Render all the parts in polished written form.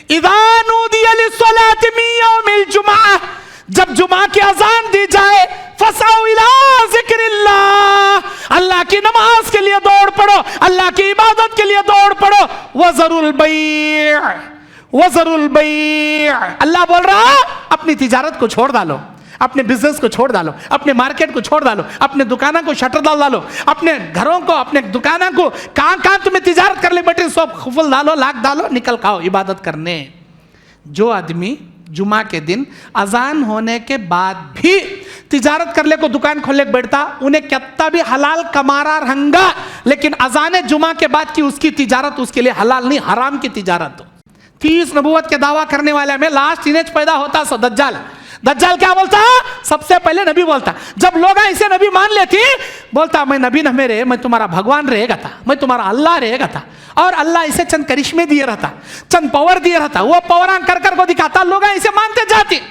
इज़ा नूदिया लिस्सलाति मिन यौमिल जुमअह, जब जुमा की अजान दी जाए, फसाउ इला ज़िक्रिल्लाह, अल्लाह की नमाज के लिए दौड़ पड़ो, अल्लाह की इबादत के लिए दौड़ पड़ो। वज़रुल बै', अल्लाह बोल रहा अपनी तिजारत को छोड़ डालो, अपने बिजनेस को छोड़ डालो, अपने मार्केट को छोड़ डालो, अपने दुकाना को शटर डाल डालो, अपने घरों को, अपने दुकाना को, कहां कहां तुम्हें तिजारत कर ले बैठे, सब खुफल डालो, लाख डालो, निकल खाओ इबादत करने। जो आदमी जुमा के दिन अजान होने के बाद भी तिजारत कर ले को दुकान खोले बैठता, उन्हें कितना भी हलाल कमारा रहंगा, लेकिन अजान जुमा के बाद की उसकी तिजारत उसके लिए हलाल नहीं, हराम की तिजारत। 30 नबूवत के दावा करने वाले में लास्ट टीनेज पैदा होता सो दज्जाल। दज्जाल क्या बोलता? सबसे पहले नबी बोलता। जब लोग ऐसे नबी मान लेती, बोलता मैं नबी न मेरे, मैं तुम्हारा भगवान रहेगा था, मैं तुम्हारा अल्लाह रहेगा था, और अल्लाह इसे चंद करिश्मे दिए रहता, चंद पावर दिए रहता, वो पावर कर को दिखाता, लोग ऐसे मानते जाते।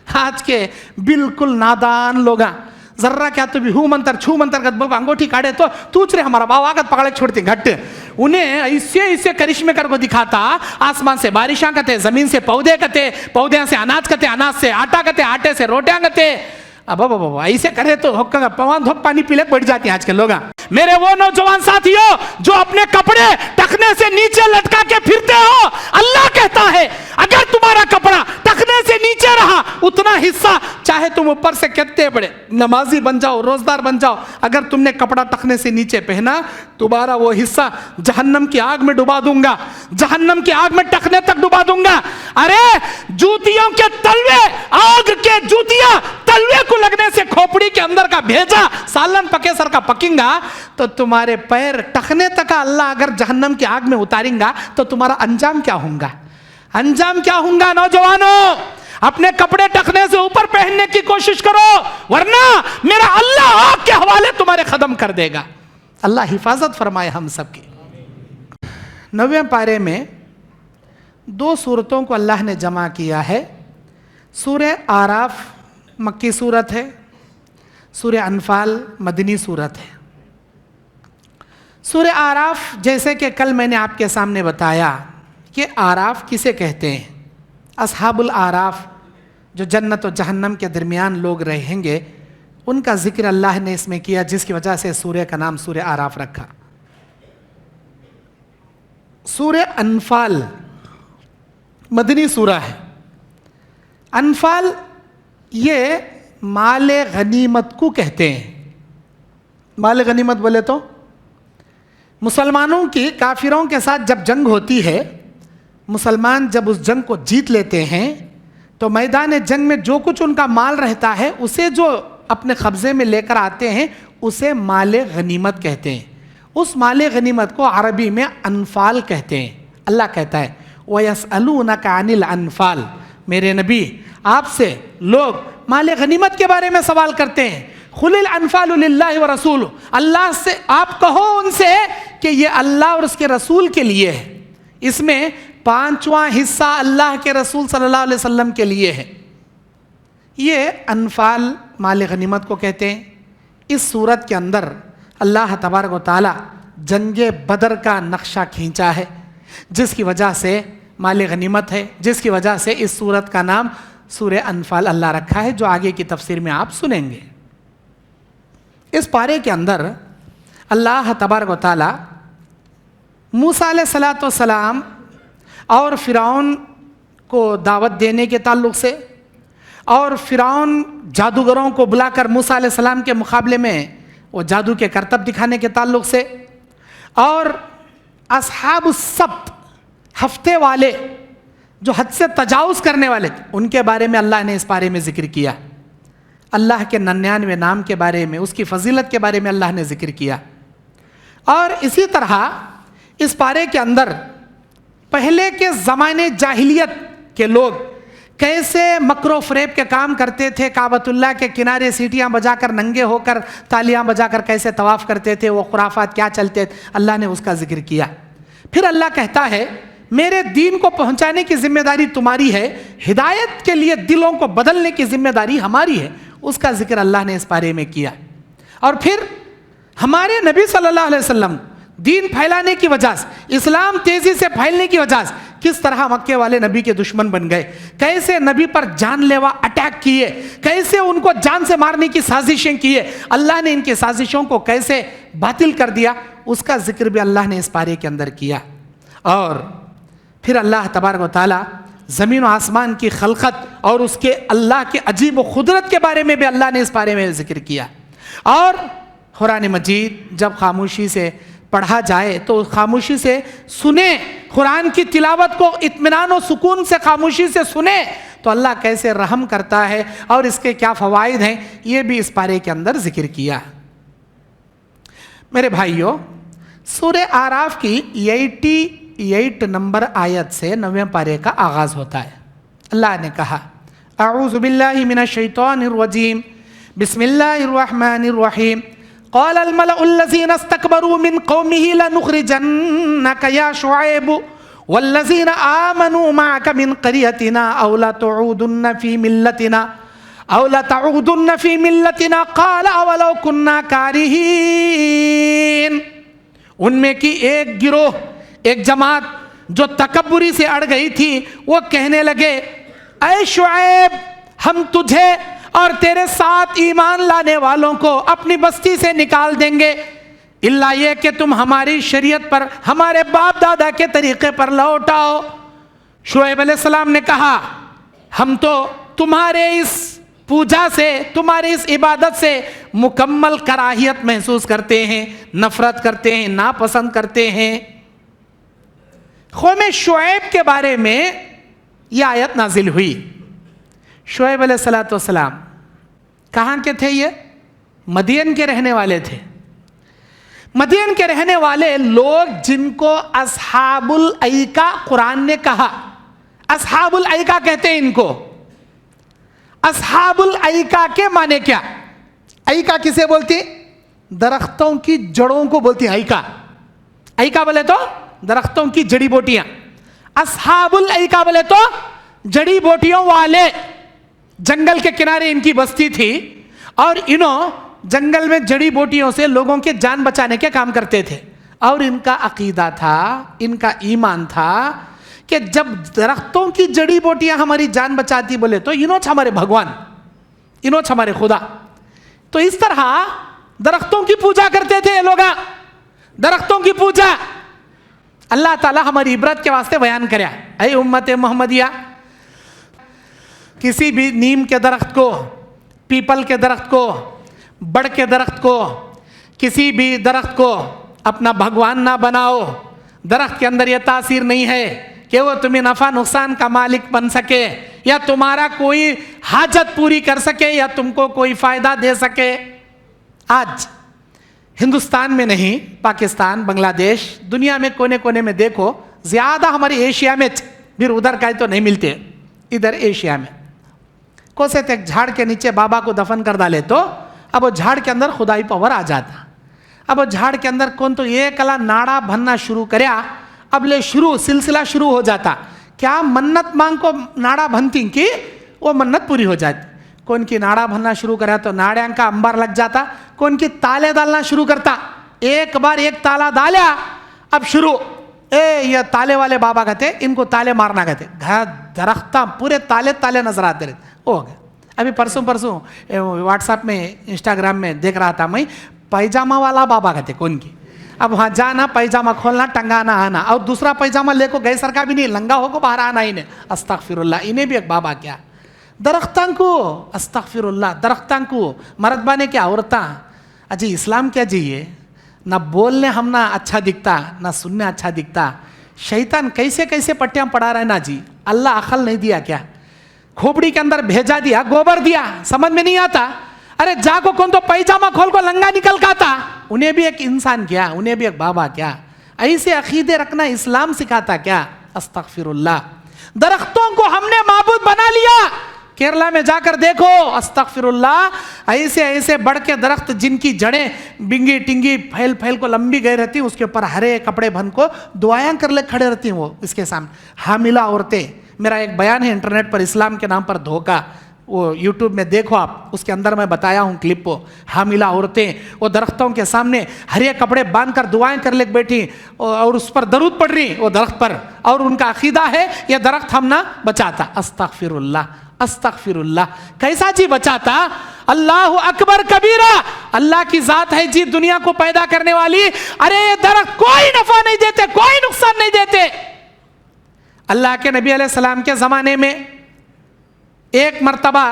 आज के बिल्कुल नादान लोग जर्रा क्या तो भी हूँ मंत्र छू मंत्र का बोल अंगूठी काटे तो तूच रे हमारा बाबा आगत पकड़े छोड़ते घट, उन्हें ऐसे ऐसे करिश्मे कर को दिखाता। आसमान से बारिशां कते, जमीन से पौधे कते, पौधे से अनाज कते, अनाज से आटा कते, आटे से रोटियां कते। अब ऐसे करे तो पवन धोक पानी पीले पड़ जाती हैं आज के लोग। मेरे वो नौजवान साथियों जो अपने कपड़े टखने से नीचे लटका के फिरते हो, अल्लाह कहता है अगर तुम्हारा कपड़ा टखने से नीचे रहा, उतना हिस्सा चाहे तुम ऊपर से कितने बड़े नमाजी बन जाओ, रोजदार बन जाओ, अगर तुमने कपड़ा टखने से नीचे पहना, तुम्हारा वो हिस्सा जहन्नम की आग में डुबा दूंगा, जहन्नम की आग में टखने तक डुबा दूंगा। अरे जूतियों के तलवे, आग के जूतियां तलवे को लगने से खोपड़ी के अंदर का भेजा सालन पके सर का पकेगा, तो तुम्हारे पैर टखने तक अल्लाह अगर जहन्नम की आग में उतारेगा तो तुम्हारा अंजाम क्या होगा? अंजाम क्या होगा? नौजवानों, अपने कपड़े टखने से ऊपर पहनने की कोशिश करो, वरना मेरा अल्लाह आग के हवाले तुम्हारे खत्म कर देगा। अल्लाह हिफाजत फरमाए हम सबकी। 9वें पारे में 2 सूरतों को अल्लाह ने जमा किया है। सूरह आराफ मक्की सूरत है, सूरह अनफाल मदनी सूरत है। सूरह आराफ जैसे कि कल मैंने आपके सामने बताया कि आराफ किसे कहते हैं, असहाबुल आराफ जो जन्नत और जहन्नम के दरमियान लोग रहेंगे, उनका जिक्र अल्लाह ने इसमें किया, जिसकी वजह से सूरह का नाम सूरह आराफ रखा। सूरह अनफाल मदनी सूरह है। अनफाल ये माल गनीमत को कहते हैं। माल गनीमत बोले तो मुसलमानों की काफिरों के साथ जब जंग होती है, मुसलमान जब उस जंग को जीत लेते हैं तो मैदान जंग में जो कुछ उनका माल रहता है उसे जो अपने कब्जे में लेकर आते हैं उसे माल गनीमत कहते हैं। उस माल गनीमत को अरबी में अनफाल कहते हैं। अल्लाह कहता है वयसअलूनका अनिल अनफाल, मेरे नबी आपसे लोग माल गनीमत के बारे में सवाल करते हैं। खुलिल अनफालु लिल्लाहि व रसूल, अल्लाह से आप कहो उनसे कि ये अल्लाह और उसके रसूल के लिए है। इसमें 5वां हिस्सा अल्लाह के रसूल सल्लल्लाहु अलैहि वसल्लम के लिए है। ये अनफाल माल गनीमत को कहते हैं। इस सूरत के अंदर अल्लाह तबारक व तआला जंगे बदर का नक्शा खींचा है, जिसकी वजह से माल गनीमत है, जिसकी वजह से इस सूरत का नाम सूरह अनफाल अल्लाह रखा है, जो आगे की तफसीर में आप सुनेंगे। इस पारे के अंदर अल्लाह तबारक व तआला मूसा अलैहिस्सलातु वस्सलाम और फ़िरौन को दावत देने के ताल्लुक़ से, और फ़िरौन जादूगरों को बुलाकर मूसा अलैहिस्सलाम के मुकाबले में वो जादू के करतब दिखाने के ताल्लुक़ से, और अस्हाबुस सब्त हफ्ते वाले जो हद से तजावुज़ करने वाले, उनके बारे में अल्लाह ने इस पारे में ज़िक्र किया। अल्लाह के 99 नाम के बारे में, उसकी फजीलत के बारे में अल्लाह ने ज़िक्र किया। और इसी तरह इस पारे के अंदर पहले के ज़माने जाहिलियत के लोग कैसे मकरो फ़रेब के काम करते थे, काबतुल्लाह के किनारे सीटियाँ बजाकर नंगे होकर तालियाँ बजाकर कैसे तवाफ़ करते थे, वो खुराफात क्या चलते थे, अल्लाह ने उसका ज़िक्र किया। फिर अल्लाह कहता है मेरे दीन को पहुँचाने की ज़िम्मेदारी तुम्हारी है, हिदायत के लिए दिलों को बदलने की ज़िम्मेदारी हमारी है, उसका ज़िक्र अल्लाह ने इस पारे में किया। और फिर हमारे नबी सल्लल्लाहु अलैहि वसल्लम दीन फैलाने की वजह से, इस्लाम तेज़ी से फैलने की वजह से किस तरह मक्के वाले नबी के दुश्मन बन गए, कैसे नबी पर जानलेवा अटैक किए, कैसे उनको जान से मारने की साजिशें किए, अल्लाह ने इनकी साजिशों को कैसे बातिल कर दिया, उसका जिक्र भी अल्लाह ने इस पारे के अंदर किया। और फिर अल्लाह तबारक व तआला ज़मीन व आसमान की खलकत और उसके अल्लाह के अजीब व खुदरत के बारे में भी अल्लाह ने इस बारे में जिक्र किया। और कुरान मजीद जब खामोशी से पढ़ा जाए तो खामोशी से सुने, कुरान की तिलावत को इत्मीनान और सुकून से खामोशी से सुने तो अल्लाह कैसे रहम करता है और इसके क्या फ़वाइद हैं, ये भी इस पारे के अंदर जिक्र किया। मेरे भाइयों, सूरह आराफ की 88 नंबर आयत से 9वें पारे का आगाज़ होता है। अल्लाह ने कहा, अऊज़ु बिल्लाहि मिनश शैतानिर रजीम, बिस्मिल्लाहिर रहमानिर रहीम, क़ालल मलउल्लज़ीना इस्तकबरू मिन क़ौमिही लनुख़रिजन्नका या शुऐब वल्लज़ीना आमनू मअक मिन क़रियतिना औ लतऊदुन्न फ़ी मिल्लतिना क़ाल अवलौ कुन्ना कारिहीन। उनमें की एक गिरोह, एक जमात जो तकब्बुरी से अड़ गई थी, वो कहने लगे, ऐ शुऐब, हम तुझे और तेरे साथ ईमान लाने वालों को अपनी बस्ती से निकाल देंगे, इल्ला ये कि तुम हमारी शरीयत पर, हमारे बाप दादा के तरीके पर लौट आओ। शुऐब अलैहिस्सलाम ने कहा, हम तो तुम्हारे इस पूजा से, तुम्हारी इस इबादत से मुकम्मल कराहियत महसूस करते हैं, नफरत करते हैं, नापसंद करते हैं। कौम शुऐब के बारे में यह आयत नाजिल हुई। शुऐब अलैहिस्सलाम कहाँ के थे? ये मदियन के रहने वाले थे। मदियन के रहने वाले लोग जिनको अस्हाबुल ऐका कुरान ने कहा, अस्हाबुल ऐका कहते हैं इनको। अस्हाबुल ऐका के माने क्या? ऐका किसे बोलती? दरख्तों की जड़ों को बोलती है ऐका। ऐका बोले तो दरख्तों की जड़ी बूटियां, अस्हाबुल ऐका बोले तो जड़ी बूटियों वाले। जंगल के किनारे इनकी बस्ती थी और इन्हों जंगल में जड़ी बूटियों से लोगों के जान बचाने के काम करते थे। और इनका अकीदा था, इनका ईमान था कि जब दरख्तों की जड़ी बूटियां हमारी जान बचाती बोले तो इन्हों हमारे भगवान, इन्हों हमारे खुदा। तो इस तरह दरख्तों की पूजा करते थे ये लोग। दरख्तों की पूजा अल्लाह ताला हमारी इबरत के वास्ते बयान करे। ऐ उम्मत मोहम्मदिया, किसी भी नीम के दरख्त को, पीपल के दरख्त को, बड़ के दरख्त को, किसी भी दरख्त को अपना भगवान ना बनाओ। दरख्त के अंदर यह तासीर नहीं है कि वो तुम्हें नफ़ा नुकसान का मालिक बन सके या तुम्हारा कोई हाजत पूरी कर सके या तुमको कोई फ़ायदा दे सके। आज हिंदुस्तान में नहीं, पाकिस्तान, बांग्लादेश, दुनिया में कोने कोने में देखो, ज़्यादा हमारी एशिया में, फिर उधर का तो नहीं मिलते, इधर एशिया में कोसे एक झाड़ के नीचे बाबा को दफन कर डाले तो अब वो झाड़ के अंदर खुदाई पावर आ जाता। अब वो झाड़ के अंदर कौन तो ये कला नाड़ा भनना शुरू करया, अब ले शुरू सिलसिला शुरू हो जाता। क्या मन्नत मांग को नाड़ा भनती कि वो मन्नत पूरी हो जाती। कौन की नाड़ा भनना शुरू करा तो नाड़ियाँ का अंबार लग जाता, कौन की ताले डालना शुरू करता। एक बार एक ताला डाला, अब शुरू, ये ताले वाले बाबा कहते, इनको ताले मारना कहते। घर दरख्ता पूरे ताले ताले नजर आते रहते। हो गया। अभी परसों व्हाट्सएप में, इंस्टाग्राम में देख रहा था मैं, पैजामा वाला बाबा कहते कौन की। अब वहाँ जाना, पैजामा खोलना, टंगाना, आना, और दूसरा पैजामा लेको गए सरका भी नहीं, लंगा होको बाहर आना इन्हें। अस्तगफिरुल्लाह, इन्हें भी एक बाबा क्या दरख्तां को, अस्तगफिरुल्लाह, दरख्तां को मर्दबाने क्या औरता। अजी इस्लाम क्या जी? ये ना बोलने हम ना अच्छा दिखता, ना सुनने अच्छा दिखता। शैतान कैसे कैसे पट्टियाँ पढ़ा रहे ना जी। अल्लाह अकल नहीं दिया क्या? खोपड़ी के अंदर भेजा दिया, गोबर दिया, समझ में नहीं आता। अरे जाको कौन तो पैजामा खोल को लंगा निकल का था। उन्हें भी एक इंसान क्या, उन्हें भी एक बाबा क्या? ऐसे अकीदे रखना इस्लाम सिखाता क्या? अस्तगफिरुल्लाह। दरख्तों को हमने माबूद बना लिया। केरला में जाकर देखो, अस्तगफिरुल्लाह, ऐसे ऐसे बढ़ के दरख्त जिनकी जड़ें बिंगी टिंगी फैल फैल को लंबी गई रहती, उसके ऊपर हरे कपड़े बन को दुआएं कर ले खड़े रहती हैं वो इसके सामने। हामिला औरतें, मेरा एक बयान है इंटरनेट पर, इस्लाम के नाम पर धोखा, वो यूट्यूब में देखो आप, उसके अंदर मैं बताया हूँ क्लिप को। हामिला औरतें वो दरख्तों के सामने हरे कपड़े बांध कर दुआएं कर ले बैठी और उस पर दरूद पढ़ रही वो दरख्त पर। और उनका अकीदा है ये दरख्त हम ना बचाता। अस्तगफिरुल्लाह अस्तगफिरुल्लाह, कैसा जी बचाता? अल्लाह अकबर कबीरा, अल्लाह की जात है जी दुनिया को पैदा करने वाली। अरे ये दरख्त कोई नफा नहीं देते, कोई नुकसान नहीं देते। अल्लाह के नबी अलैहिस्सलाम के ज़माने में एक मर्तबा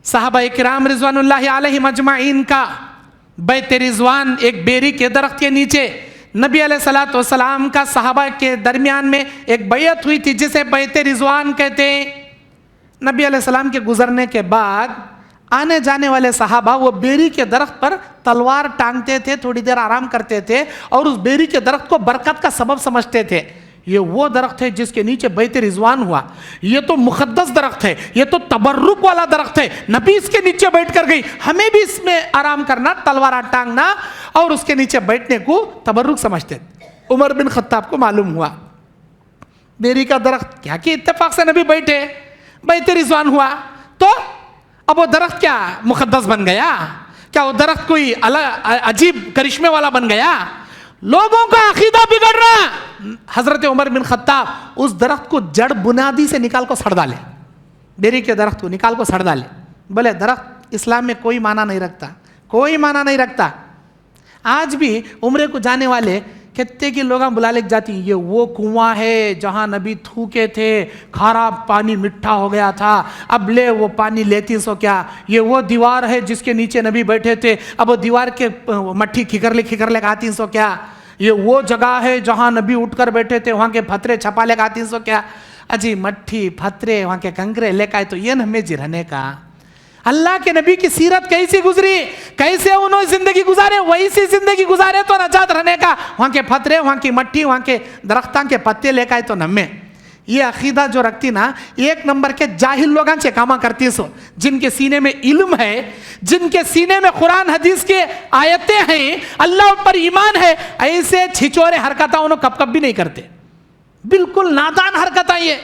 साहबा इकराम रिज़वानुल्लाहि अलैहिम अजमाइन का बैत रिज़वान एक बेरी के दरख्त के नीचे नबी अलैहिस्सलातु वस्सलाम का साहबा के दरमियान में एक बैत हुई थी जिसे बैत रिज़वान कहते हैं। नबी अलैहिस्सलाम के गुजरने के बाद आने जाने वाले सहाबा वो बेरी के दरख्त पर तलवार टांगते थे, थोड़ी देर आराम करते थे और उस बेरी के दरख्त को बरकत का सबब समझते थे। ये वो दरख्त है जिसके नीचे बैत रिज़वान हुआ, ये तो मुक़द्दस दरख्त है, ये तो तबर्रुक वाला दरख्त है, नबी इसके नीचे बैठ कर गई, हमें भी इसमें आराम करना, तलवार टांगना और उसके नीचे बैठने को तबर्रुक समझते थे। उमर बिन खत्ताब को मालूम हुआ बेरी का दरख्त क्या कि इत्तेफाक से नबी बैठे, बैत रिज़वान हुआ, तो अब वो दरख्त क्या मुक़द्दस बन गया? क्या वो दरख्त कोई अलग अजीब करिश्मे वाला बन गया? लोगों का अकीदा बिगड़ रहा। हजरत उमर बिन खत्ताब उस दरख्त को जड़ बुनियादी से निकाल को सड़ डाले, बेरी के दरख्त को निकाल को सड़ डाले। बोले दरख्त इस्लाम में कोई माना नहीं रखता, कोई माना नहीं रखता। आज भी उम्रे को जाने वाले कहते कि लोग बुला ले जाती, ये वो कुआं है जहाँ नबी थूके थे, खारा पानी मिठा हो गया था, अब ले वो पानी लेती सो क्या? ये वो दीवार है जिसके नीचे नबी बैठे थे, अब वो दीवार के मट्ठी खिकर ले खाती सो क्या? ये वो जगह है जहाँ नबी उठकर बैठे थे, वहाँ के फतरे छपा ले खाती सो क्या? अजी मट्ठी फतरे वहाँ के कंकरे लेकर आए तो ये न हमें रहने का। अल्लाह के नबी की सीरत कैसी गुजरी, कैसे उन्होंने जिंदगी गुजारे, वैसी जिंदगी गुजारे तो नजात रहने का। वहाँ के फतरे, वहाँ की मट्टी, वहाँ के दरख्तां के पत्ते लेकर आए तो नम्मे। ये अकीदा जो रखती ना, एक नंबर के जाहिल लोगों से कामा करती सो, जिनके सीने में इल्म है, जिनके सीने में कुरान हदीस के आयतें हैं, अल्लाह पर ईमान है, ऐसे छिचोरे हरकत उन्होंने कब भी नहीं करते। बिल्कुल नादान हरकत ये,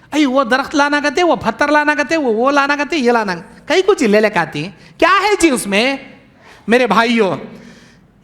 अरे वो दरख्त लाना कहते, वो पत्थर लाना कहते, वो लाना कहते, ये लाना कहीं कुछ ले लेकर आती। क्या है जी उसमें? मेरे भाइयों,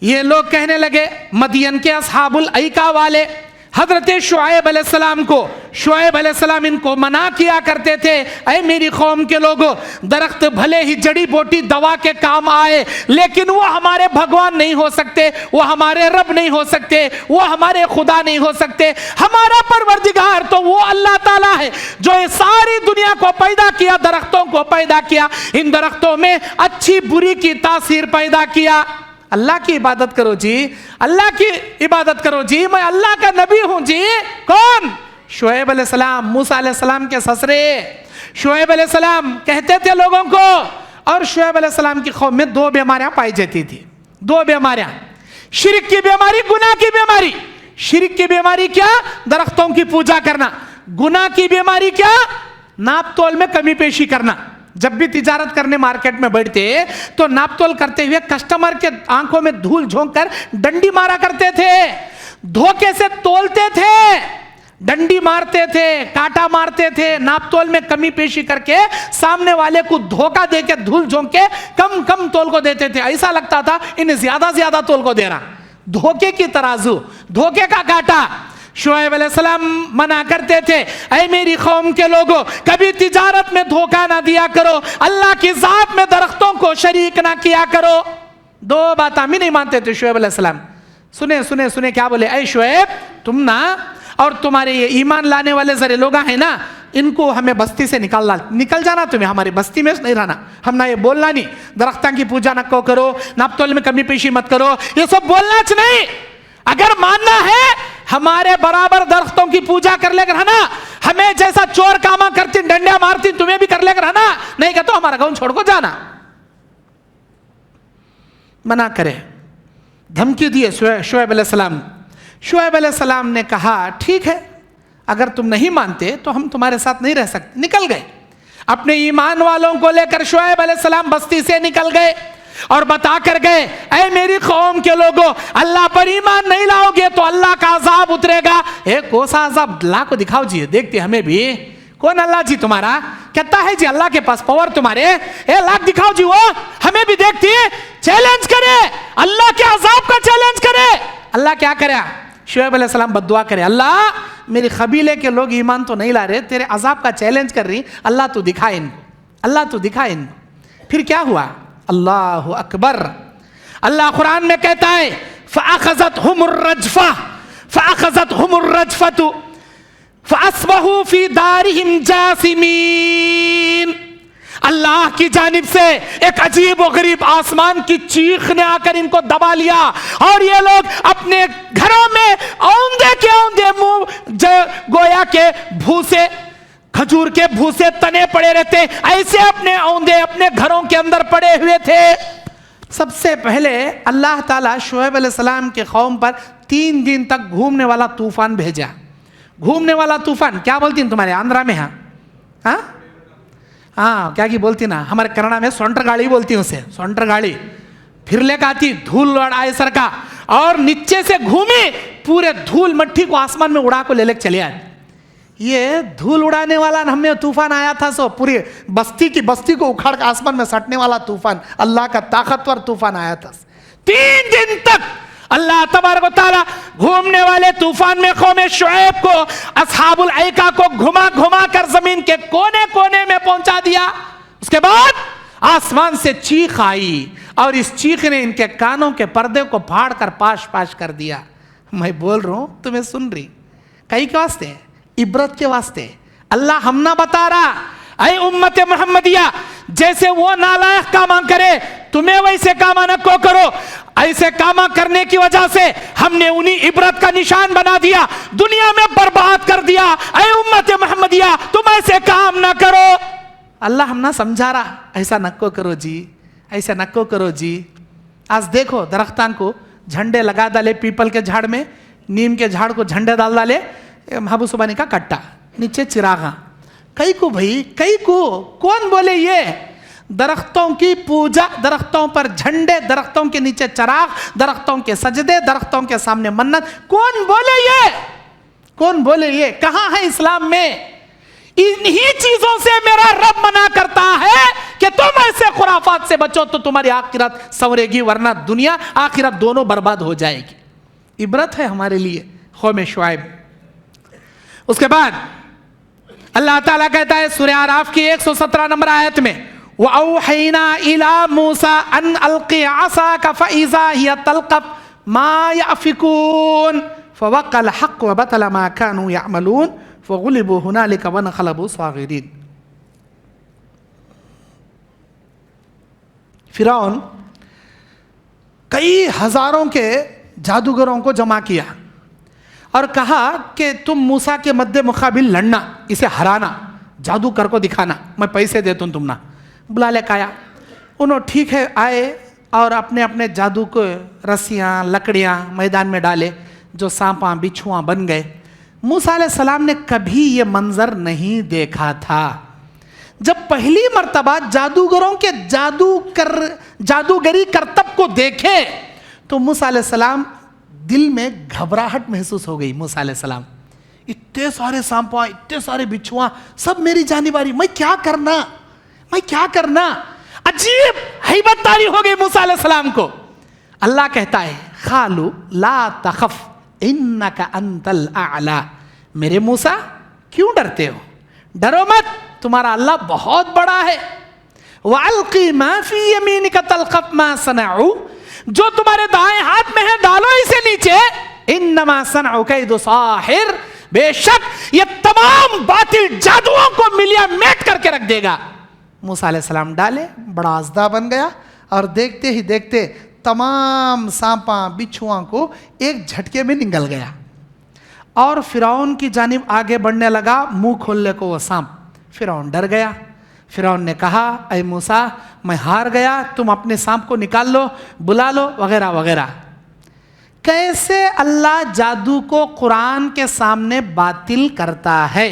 ये लोग कहने लगे मदियन के असहाबुल ऐका वाले हजरत शुएब अलैहिस्सलाम को, शुएब अलैहिस्सलाम इनको मना किया करते थे, ऐ मेरी कौम के लोगों, दरख्त भले ही जड़ी बूटी दवा के काम आए लेकिन वो हमारे भगवान नहीं हो सकते, वो हमारे रब नहीं हो सकते, वो हमारे खुदा नहीं हो सकते। हमारा परवरदिगार तो वो अल्लाह ताला है जो ये सारी दुनिया को पैदा किया, दरख्तों को पैदा किया, इन दरख्तों में अच्छी बुरी की तासीर पैदा किया। अल्लाह की इबादत करो जी, अल्लाह की इबादत करो जी, मैं अल्लाह का नबी हूं जी। कौन? शुएब अलैहिस्सलाम, मूसा अलैहिस्सलाम के ससरे शुएब अलैहिस्सलाम कहते थे लोगों को। और शुएब अलैहिस्सलाम की कौम में दो बीमारियां पाई जाती थी, दो बीमारियां, शिर्क की बीमारी, गुनाह की बीमारी। शिर्क की बीमारी क्या? दरख्तों की पूजा करना। गुनाह की बीमारी क्या? नाप तोल में कमी पेशी करना। जब भी तिजारत करने मार्केट में बैठते तो नापतोल करते हुए कस्टमर के आंखों में धूल झोंक कर डंडी मारा करते थे, धोखे से तोलते थे, डंडी मारते थे, कांटा मारते थे, नापतोल में कमी पेशी करके सामने वाले को धोखा देके धूल झोंक के कम कम तोल को देते थे। ऐसा लगता था इन्हें ज्यादा तोल को दे रहा। धोखे की तराजू, धोखे का कांटा। शुएब अलैहिस्सलाम मना करते थे, ऐ मेरी कौम के लोगों, कभी तिजारत में धोखा ना दिया करो, अल्लाह की जात में दरख्तों को शरीक ना किया करो। दो बात हम ही नहीं मानते थे शुएब अलैहिस्सलाम। सुने क्या बोले? ऐ शुएब, तुम ना और तुम्हारे ये ईमान लाने वाले जरे लोग हैं ना, इनको हमें बस्ती से निकल जाना, तुम्हें हमारी बस्ती में नहीं रहना। हम ना ये बोलना नहीं दरख्तां की पूजा न करो, नापतोल में कमी पेशी मत करो, ये सब बोलना नहीं। अगर मानना है हमारे बराबर दरख्तों की पूजा कर लेकर है ना, हमें जैसा चोर कामा करती, डंडा मारती, तुम्हें भी कर लेकर है ना, नहीं कहते तो हमारा गांव छोड़ को जाना। मना करे, धमकी दिए शुएब अलैहिस्सलाम। शुएब अलैहिस्सलाम ने कहा ठीक है, अगर तुम नहीं मानते तो हम तुम्हारे साथ नहीं रह सकते। निकल गए, अपने ईमान वालों को लेकर शुएब अलैहिस्सलाम बस्ती से निकल गए और बता कर गए, ऐ मेरी कौम के लोगों, अल्लाह पर ईमान नहीं लाओगे तो अल्लाह का अजाब उतरेगा। कौन सा अजाब? अल्लाह को दिखाओ जी, देखते हमें भी। कौन अल्लाह जी तुम्हारा? कहता है जी अल्लाह के पास पावर तुम्हारे, लाख दिखाओ जी, वो हमें भी देखती है। चैलेंज करे, अल्लाह के अजाब का चैलेंज करे। अल्लाह क्या करे? शुएब अलैहिस्सलाम बद्दुआ करे, अल्लाह मेरे कबीले के लोग ईमान तो नहीं ला रहे, तेरे अजाब का चैलेंज कर रही, अल्लाह तू दिखा इनको, अल्लाह तू दिखा इनको। फिर क्या हुआ? अल्लाह अकबर। अल्लाह कुरान में कहता है फ़अख़ज़तहुमुर रजफ़ा फ़अख़ज़तहुमुर रजफ़तु फ़अस्बहू फ़ी दारिहिम जासिमीन। अल्लाह की जानिब से एक अजीब व गरीब आसमान की चीख ने आकर इनको दबा लिया और ये लोग अपने घरों में औंधे के औंधे मुंह गोया के भूसे, खजूर के भूसे तने पड़े रहते, ऐसे अपने औंधे अपने घरों के अंदर पड़े हुए थे। सबसे पहले अल्लाह ताला शुएब अलैहिस्सलाम के कौम पर 3 दिन तक घूमने वाला तूफान भेजा। घूमने वाला तूफान क्या बोलती हैं तुम्हारे आंध्रा में? हाँ क्या की बोलती ना, हमारे कन्नड़ा में सोंटर गाड़ी बोलती हैं उसे, सोंटर गाड़ी। फिर लेकर आती धूल आए सर का और नीचे से घूमी पूरे धूल मट्टी को आसमान में उड़ा को ले लेकर चले आए। ये धूल उड़ाने वाला हमें तूफान आया था, सो पूरी बस्ती की बस्ती को उखाड़ कर आसमान में सटने वाला तूफान, अल्लाह का ताकतवर तूफान आया था। 3 दिन तक अल्लाह तबारक व तआला घूमने वाले तूफान में कौम शुएब को, असहाबुल ऐका को घुमा घुमा कर जमीन के कोने कोने में पहुंचा दिया। उसके बाद आसमान से चीख आई और इस चीख ने इनके कानों के पर्दे को फाड़ कर पाश पाश कर दिया। मैं बोल रहा हूं तुम्हें सुन रही, कई के वास्ते? इबरत के वास्ते। अल्लाह हम ना बता रहा, ऐ उम्मत मोहम्मदिया, जैसे वो नालायक कामा करे तुम्हें वैसे कामा न को करो। ऐसे कामा करने की वजह से हमने उन्हीं इबरत का निशान बना दिया, दुनिया में बर्बाद कर दिया। ऐ उम्मत मोहम्मदिया तुम ऐसे काम ना करो। अल्लाह हम ना समझा रहा, ऐसा नक्को करो जी, ऐसा नक्को करो जी। आज देखो दरख्तान को झंडे लगा डाले, पीपल के झाड़ में, नीम के झाड़ को झंडे डाल डाले, महबूब सुबानी का कट्टा, नीचे चिरागा। कई को भाई, कई को कौन बोले ये दरख्तों की पूजा, दरख्तों पर झंडे, दरख्तों के नीचे चराग, दरख्तों के सजदे, दरख्तों के सामने मन्नत, कौन बोले ये? कौन बोले ये? कहां है इस्लाम में? इन्हीं चीजों से मेरा रब मना करता है कि तुम ऐसे खुराफात से बचो तो तुम्हारी आखिरत संवरेगी, वरना दुनिया आखिरत दोनों बर्बाद हो जाएगी। इबरत है हमारे लिए कौम शुएब। उसके बाद अल्लाह ताला कहता है सूरह आराफ की 117 नंबर आयत में, वअौहैना इला मूसा अन अलक़ि असाका फ़इज़ा हिय तल्क़फ़ मा याफ़िकून फ़वक़अल हक़्क़ु व बतला मा कानू यअमलून फ़ग़ुलिबू हुनालिका वनक़लबू साग़िरीन। फ़िरौन कई हजारों के जादूगरों को जमा किया और कहा कि तुम मूसा के मद्दे मुकाबिल लड़ना, इसे हराना, जादू कर को दिखाना, मैं पैसे देता हूँ, तुम ना। बुला ले आया, उन्होंने ठीक है आए और अपने अपने जादू को रस्सियाँ लकड़ियाँ मैदान में डाले, जो सांपा बिच्छुआ बन गए। मूसा अलैहिस्सलाम ने कभी ये मंजर नहीं देखा था। जब पहली मर्तबा जादूगरों के जादूगरी करतब को देखे तो मूसा अलैहिस्सलाम दिल में घबराहट महसूस हो गई। मूसा अलैहिस्सलाम, इतने सारे सांपा, इतने सारे बिच्छुआ, सब मेरी जानिबारी, मैं क्या करना, मैं क्या करना। अजीब हैबत तारी हो गई मूसा अलैहिस्सलाम को। अल्लाह कहता है खालू ला तखफ इन्नका अंतल आला, मेरे मूसा क्यों डरते हो, डरो मत, तुम्हारा अल्लाह बहुत बड़ा है। वअल्क़ी मा फी यमीनिका तल्क़फ़ मा सनअू, जो तुम्हारे दाएं हाथ में है डालो इसे नीचे। इन्नमा सनअू कैदु साहिर, बेशक ये तमाम बातिल जादुओं को मिलिया मेट करके रख देगा। मूसा अलैहिस्सलाम डाले, बड़ा अज़दा बन गया और देखते ही देखते तमाम सांपा बिच्छुआ को एक झटके में निगल गया और फिरौन की जानिब आगे बढ़ने लगा। मुंह खोलने को वो सांप, फिरौन डर गया। फिरौन ने कहा ऐ मूसा मैं हार गया, तुम अपने सांप को निकाल लो, बुला लो, वगैरह वगैरह। कैसे अल्लाह जादू को कुरान के सामने बातिल करता है,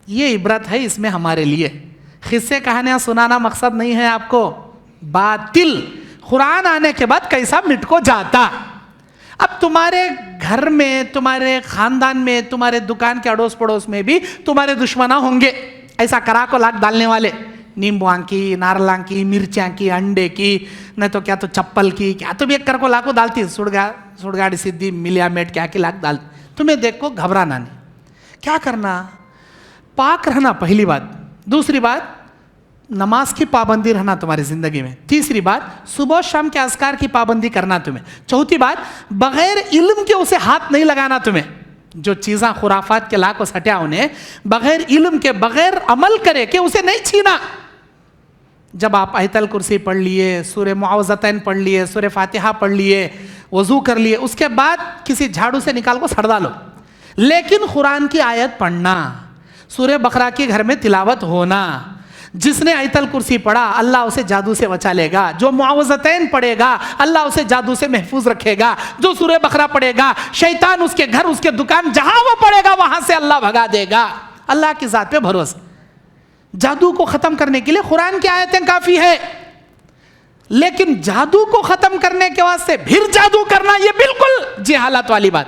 ये इबरत है इसमें हमारे लिए। किस्से कहानियां सुनाना मकसद नहीं है आपको। बातिल कुरान आने के बाद कैसा मिट को जाता। अब तुम्हारे घर में, तुम्हारे खानदान में, तुम्हारे दुकान के अड़ोस पड़ोस में भी तुम्हारे दुश्मना होंगे, ऐसा करा को लाख डालने वाले, नींबुआ की, नारला की, मिर्चा की, अंडे की, नहीं तो क्या तो चप्पल की, क्या तो भी एक कर को लाखों डालती, सुड़गाड़ी सिद्धि मिलिया मेट क्या की लाख डालती। तुम्हें देख को घबराना नहीं, क्या करना? पाक रहना पहली बात। दूसरी बात, नमाज की पाबंदी रहना तुम्हारी जिंदगी में। तीसरी बात, सुबह शाम के अज़कार की पाबंदी करना तुम्हें। चौथी बात, बगैर इल्म के उसे हाथ नहीं लगाना तुम्हें। जो चीज़ां खुराफात के लाख हटा उन्हें बगैर इल्म के, बगैर अमल करे के उसे नहीं छीना। जब आप आयतल कुर्सी पढ़ लिए, सूरह मुआवज़तैन पढ़ लिए, सूरह फातिहा पढ़ लिए, वज़ू कर लिए, उसके बाद किसी झाड़ू से निकाल को सड़ डालो। लेकिन कुरान की आयत पढ़ना, सूरह बकरा की घर में तिलावत होना। जिसने आयतल कुर्सी पढ़ा अल्लाह उसे जादू से बचा लेगा। जो मुआवज़तैन पढ़ेगा अल्लाह उसे जादू से महफूज रखेगा। जो सूरह बकरा पढ़ेगा शैतान उसके घर, उसके दुकान, जहां वो पढ़ेगा वहां से अल्लाह भगा देगा। अल्लाह की ज़ात पे भरोसा। जादू को ख़त्म करने के लिए कुरान की आयतें काफ़ी है, लेकिन जादू को ख़त्म करने के वास्ते फिर जादू करना, ये बिल्कुल जहालत वाली बात।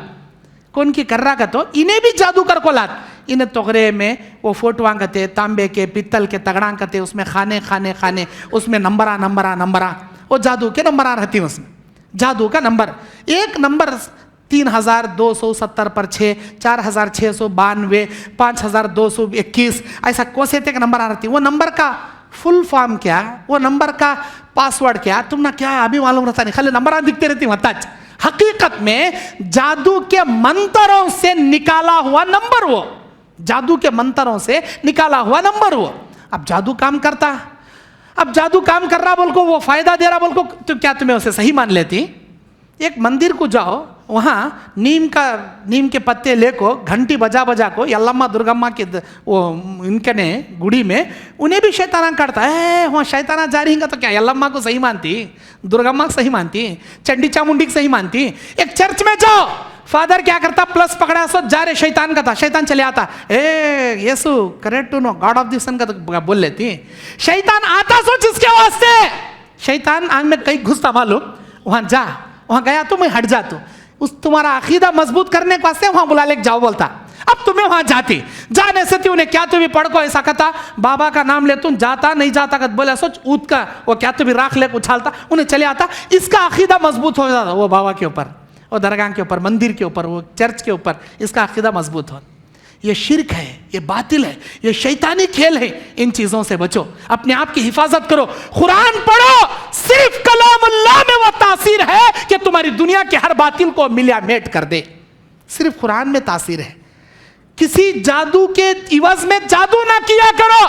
कौन की कर रहा का तो इन्हें भी जादूगर को लात, इन्हें तोगरे में वो फोटोआं कते, तांबे के पित्तल के तगड़ा कते, उसमें खाने खाने खाने, उसमें नंबरा नंबरा नंबरा, वो जादू के नंबरा रहती हैं उसमें। जादू का नंबर, एक नंबर 3270 पर 6, 4692, 5221, ऐसा कोसे तक नंबर आ रही। वो नंबर का फुल फॉर्म क्या, वो नंबर का पासवर्ड क्या, तुम ना क्या अभी मालूम रहता नहीं, खाली नंबर दिखते रहती वताज। हकीकत में जादू के मंत्रों से निकाला हुआ नंबर, वो जादू के मंत्रों से निकाला हुआ नंबर वो। अब जादू काम करता, अब जादू काम कर रहा बोल को, वो फायदा दे रहा बोल को, तो क्या तुम्हें उसे सही मान लेती? एक मंदिर को जाओ, वहाँ नीम के पत्ते लेको घंटी बजा बजा को यल्लम्मा दुर्गम्मा के वो इनके ने गुड़ी में उन्हें भी शैताना काटता है। वहाँ शैताना जा रही तो क्या यल्लम्मा को सही मानती, दुर्गम्मा को सही मानती, चंडी चामुंडी को सही मानती? एक चर्च में जाओ, फादर क्या करता, प्लस पकड़ा सो जा रहे शैतान का था, शैतान चले आता, ए यीशु correct to know God of this son का तो बोल लेती। शैतान आता सो जिसके वास्ते, शैतान आंख में कहीं घुसता मालूम, वहाँ जा, वहाँ गया तो मैं हट जा, तो उस तुम्हारा अकीदा मजबूत करने के वास्ते वहाँ बुला ले जाओ बोलता। अब तुम्हें वहाँ जाती, जाने से थी उन्हें क्या तुम्हें पढ़ को ऐसा कहता, बाबा का नाम ले तुम जाता नहीं जाता कद बोला सोच ऊद का वो क्या तुम्हें राख ले उछालता, उन्हें चले आता। इसका अकीदा मजबूत हो जाता, वो बाबा के ऊपर, वो दरगाह के ऊपर, मंदिर के ऊपर, वो चर्च के ऊपर, इसका अकीदा मजबूत हो। ये शिर्क है, ये बातिल है, ये शैतानी खेल है। इन चीज़ों से बचो, अपने आप की हिफाजत करो, कुरान पढ़ो। सिर्फ कलामुल्लाह में वो तासीर है कि तुम्हारी दुनिया के हर बातिल को मिला मेट कर दे। सिर्फ कुरान में तासीर है। किसी जादू के इवज में जादू ना किया करो,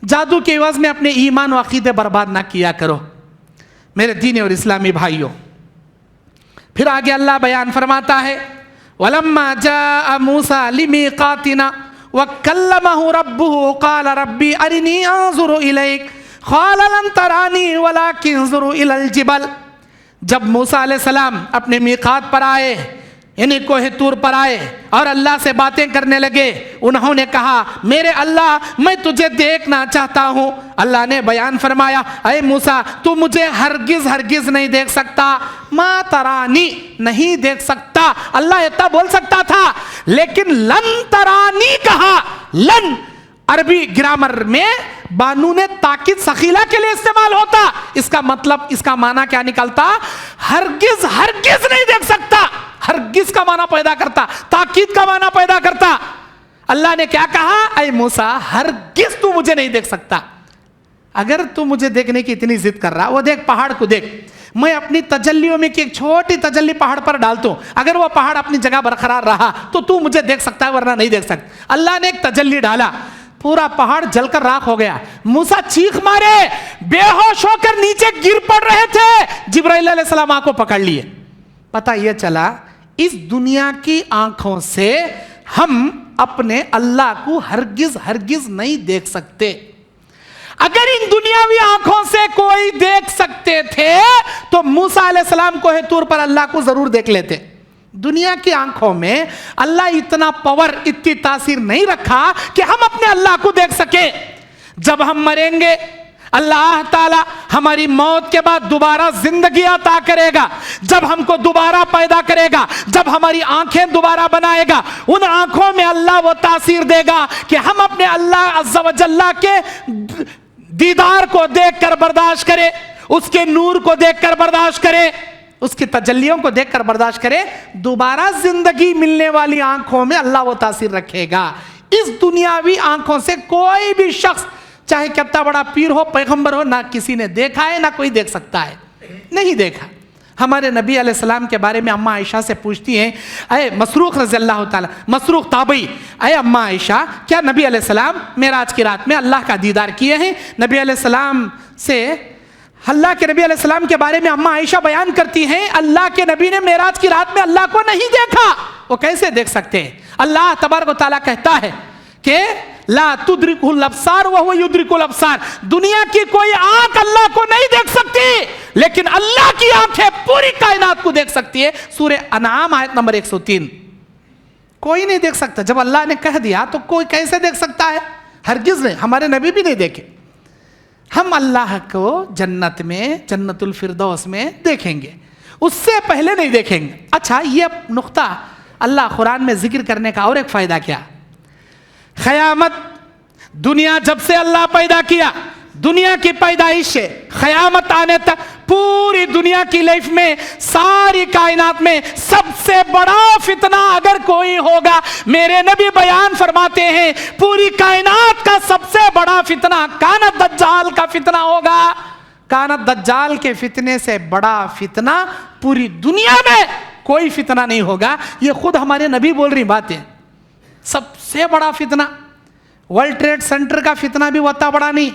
जादू के इवज में अपने ईमान व अकीदे बर्बाद ना किया करो मेरे दीनी और इस्लामी भाइयों। फिर आगे अल्लाह बयान फरमाता है, वलम्मा जाअ मूसा लिमीकातिना व कल्लमहु रब्बुहु क़ाल रब्बी अरिनी अंज़ुरु इलैक क़ाल लन तरानी वलाकिन अंज़ुरु इलल जिबल। जब मूसा अलैहिस्सलाम अपने मीकात पर आए, यानी कोह तूर पर आए और अल्लाह से बातें करने लगे, उन्होंने कहा मेरे अल्लाह मैं तुझे देखना चाहता हूँ। अल्लाह ने बयान फरमाया, अरे मूसा तू मुझे हरगिज हरगिज नहीं देख सकता, मा तरानी नहीं देख सकता। अल्लाह इतना बोल सकता था, लेकिन लन तरानी कहा। लन अरबी ग्रामर में बानू ने ताकीद सखीला के लिए इस्तेमाल होता। इसका मतलब, इसका माना क्या निकलता? हरगिज हरगिज नहीं देख सकता। हरगिज का माना पैदा करता, ताकीद का माना पैदा करता। अल्लाह ने क्या कहा, ऐ मूसा हरगिज तू मुझे नहीं देख सकता। अगर तू मुझे देखने की इतनी जिद कर रहा, वो देख पहाड़ को देख, मैं अपनी तजल्लियों में की एक छोटी तजल्ली पहाड़ पर डालता हूं, अगर वो पहाड़ अपनी जगह बरकरार रहा तो तू मुझे देख सकता है, वरना नहीं देख सकता। अल्लाह ने एक तजल्ली डाला, पूरा पहाड़ जलकर राख हो गया। मूसा चीख मारे, बेहोश होकर नीचे गिर पड़ रहे थे। जिब्राइल अलैहिस्सलाम आंखों पकड़ लिए। पता यह चला, इस दुनिया की आंखों से हम अपने अल्लाह को हरगिज हरगिज नहीं देख सकते। अगर इन दुनियावी आंखों से कोई देख सकते थे तो मूसा अलैहिस्सलाम कोह तूर पर अल्लाह को जरूर देख लेते। दुनिया की आंखों में अल्लाह इतना पावर, इतनी तासीर नहीं रखा कि हम अपने अल्लाह को देख सके। जब हम मरेंगे, अल्लाह ताला हमारी मौत के बाद दोबारा जिंदगी अता करेगा। जब हमको दोबारा पैदा करेगा, जब हमारी आंखें दोबारा बनाएगा, उन आंखों में अल्लाह वो तासीर देगा कि हम अपने अल्लाह अज़्ज़ा व जल्ला के दीदार को देखकर बर्दाश्त करें, उसके नूर को देखकर बर्दाश्त करें। उसकी तजल्लियों को देखकर बर्दाश्त करे, दोबारा जिंदगी मिलने वाली आंखों में अल्लाह वो तासीर रखेगा। इस दुनियावी आंखों से कोई भी शख्स चाहे कितना बड़ा पीर हो, पैगंबर हो, ना किसी ने देखा है ना कोई देख सकता है, नहीं देखा। हमारे नबी अलैहिस्सलाम के बारे में अम्मा आयशा से पूछती हैं, अरे मसरूख रज़ी अल्लाह ताला, मसरूख ताबई, अरे अम्मा आयशा, क्या नबी अलैहिस्सलाम मेराज की रात में अल्लाह का दीदार किए हैं? नबी अलैहिस्सलाम से अल्लाह के नबी अलैहिस्सलाम के बारे में अम्मा आयशा बयान करती हैं, अल्लाह के नबी ने मेराज की रात में अल्लाह को नहीं देखा। वो कैसे देख सकते हैं? अल्लाह तबारक व तआला कहता है कि ला तुद्रिकुल अब्सार व हुवा युद्रिकुल अब्सार, दुनिया की कोई आंख अल्लाह को नहीं देख सकती, लेकिन अल्लाह की आंखें पूरी कायनात को देख सकती है। सूरह अनआम आयत नंबर 103। कोई नहीं देख सकता। जब अल्लाह ने कह दिया तो कोई कैसे देख सकता है? हरगिज नहीं, हमारे नबी भी नहीं देखे। हम अल्लाह को जन्नत में, जन्नतुल फिरदौस में देखेंगे, उससे पहले नहीं देखेंगे। अच्छा, ये नुक्ता अल्लाह कुरान में जिक्र करने का और एक फायदा क्या? क़यामत, दुनिया जब से अल्लाह पैदा किया, दुनिया की पैदाइश से क़यामत आने तक पूरी दुनिया की लाइफ में, सारी कायनात में सबसे बड़ा फितना अगर कोई होगा, मेरे नबी बयान फरमाते हैं पूरी कायनात का सबसे बड़ा फितना कानत दज्जाल का फितना होगा। कानत दज्जाल के फितने से बड़ा फितना पूरी दुनिया में कोई फितना नहीं होगा। ये खुद हमारे नबी बोल रही बातें। सबसे बड़ा फितना, वर्ल्ड ट्रेड सेंटर का फितना भी होता बड़ा नहीं,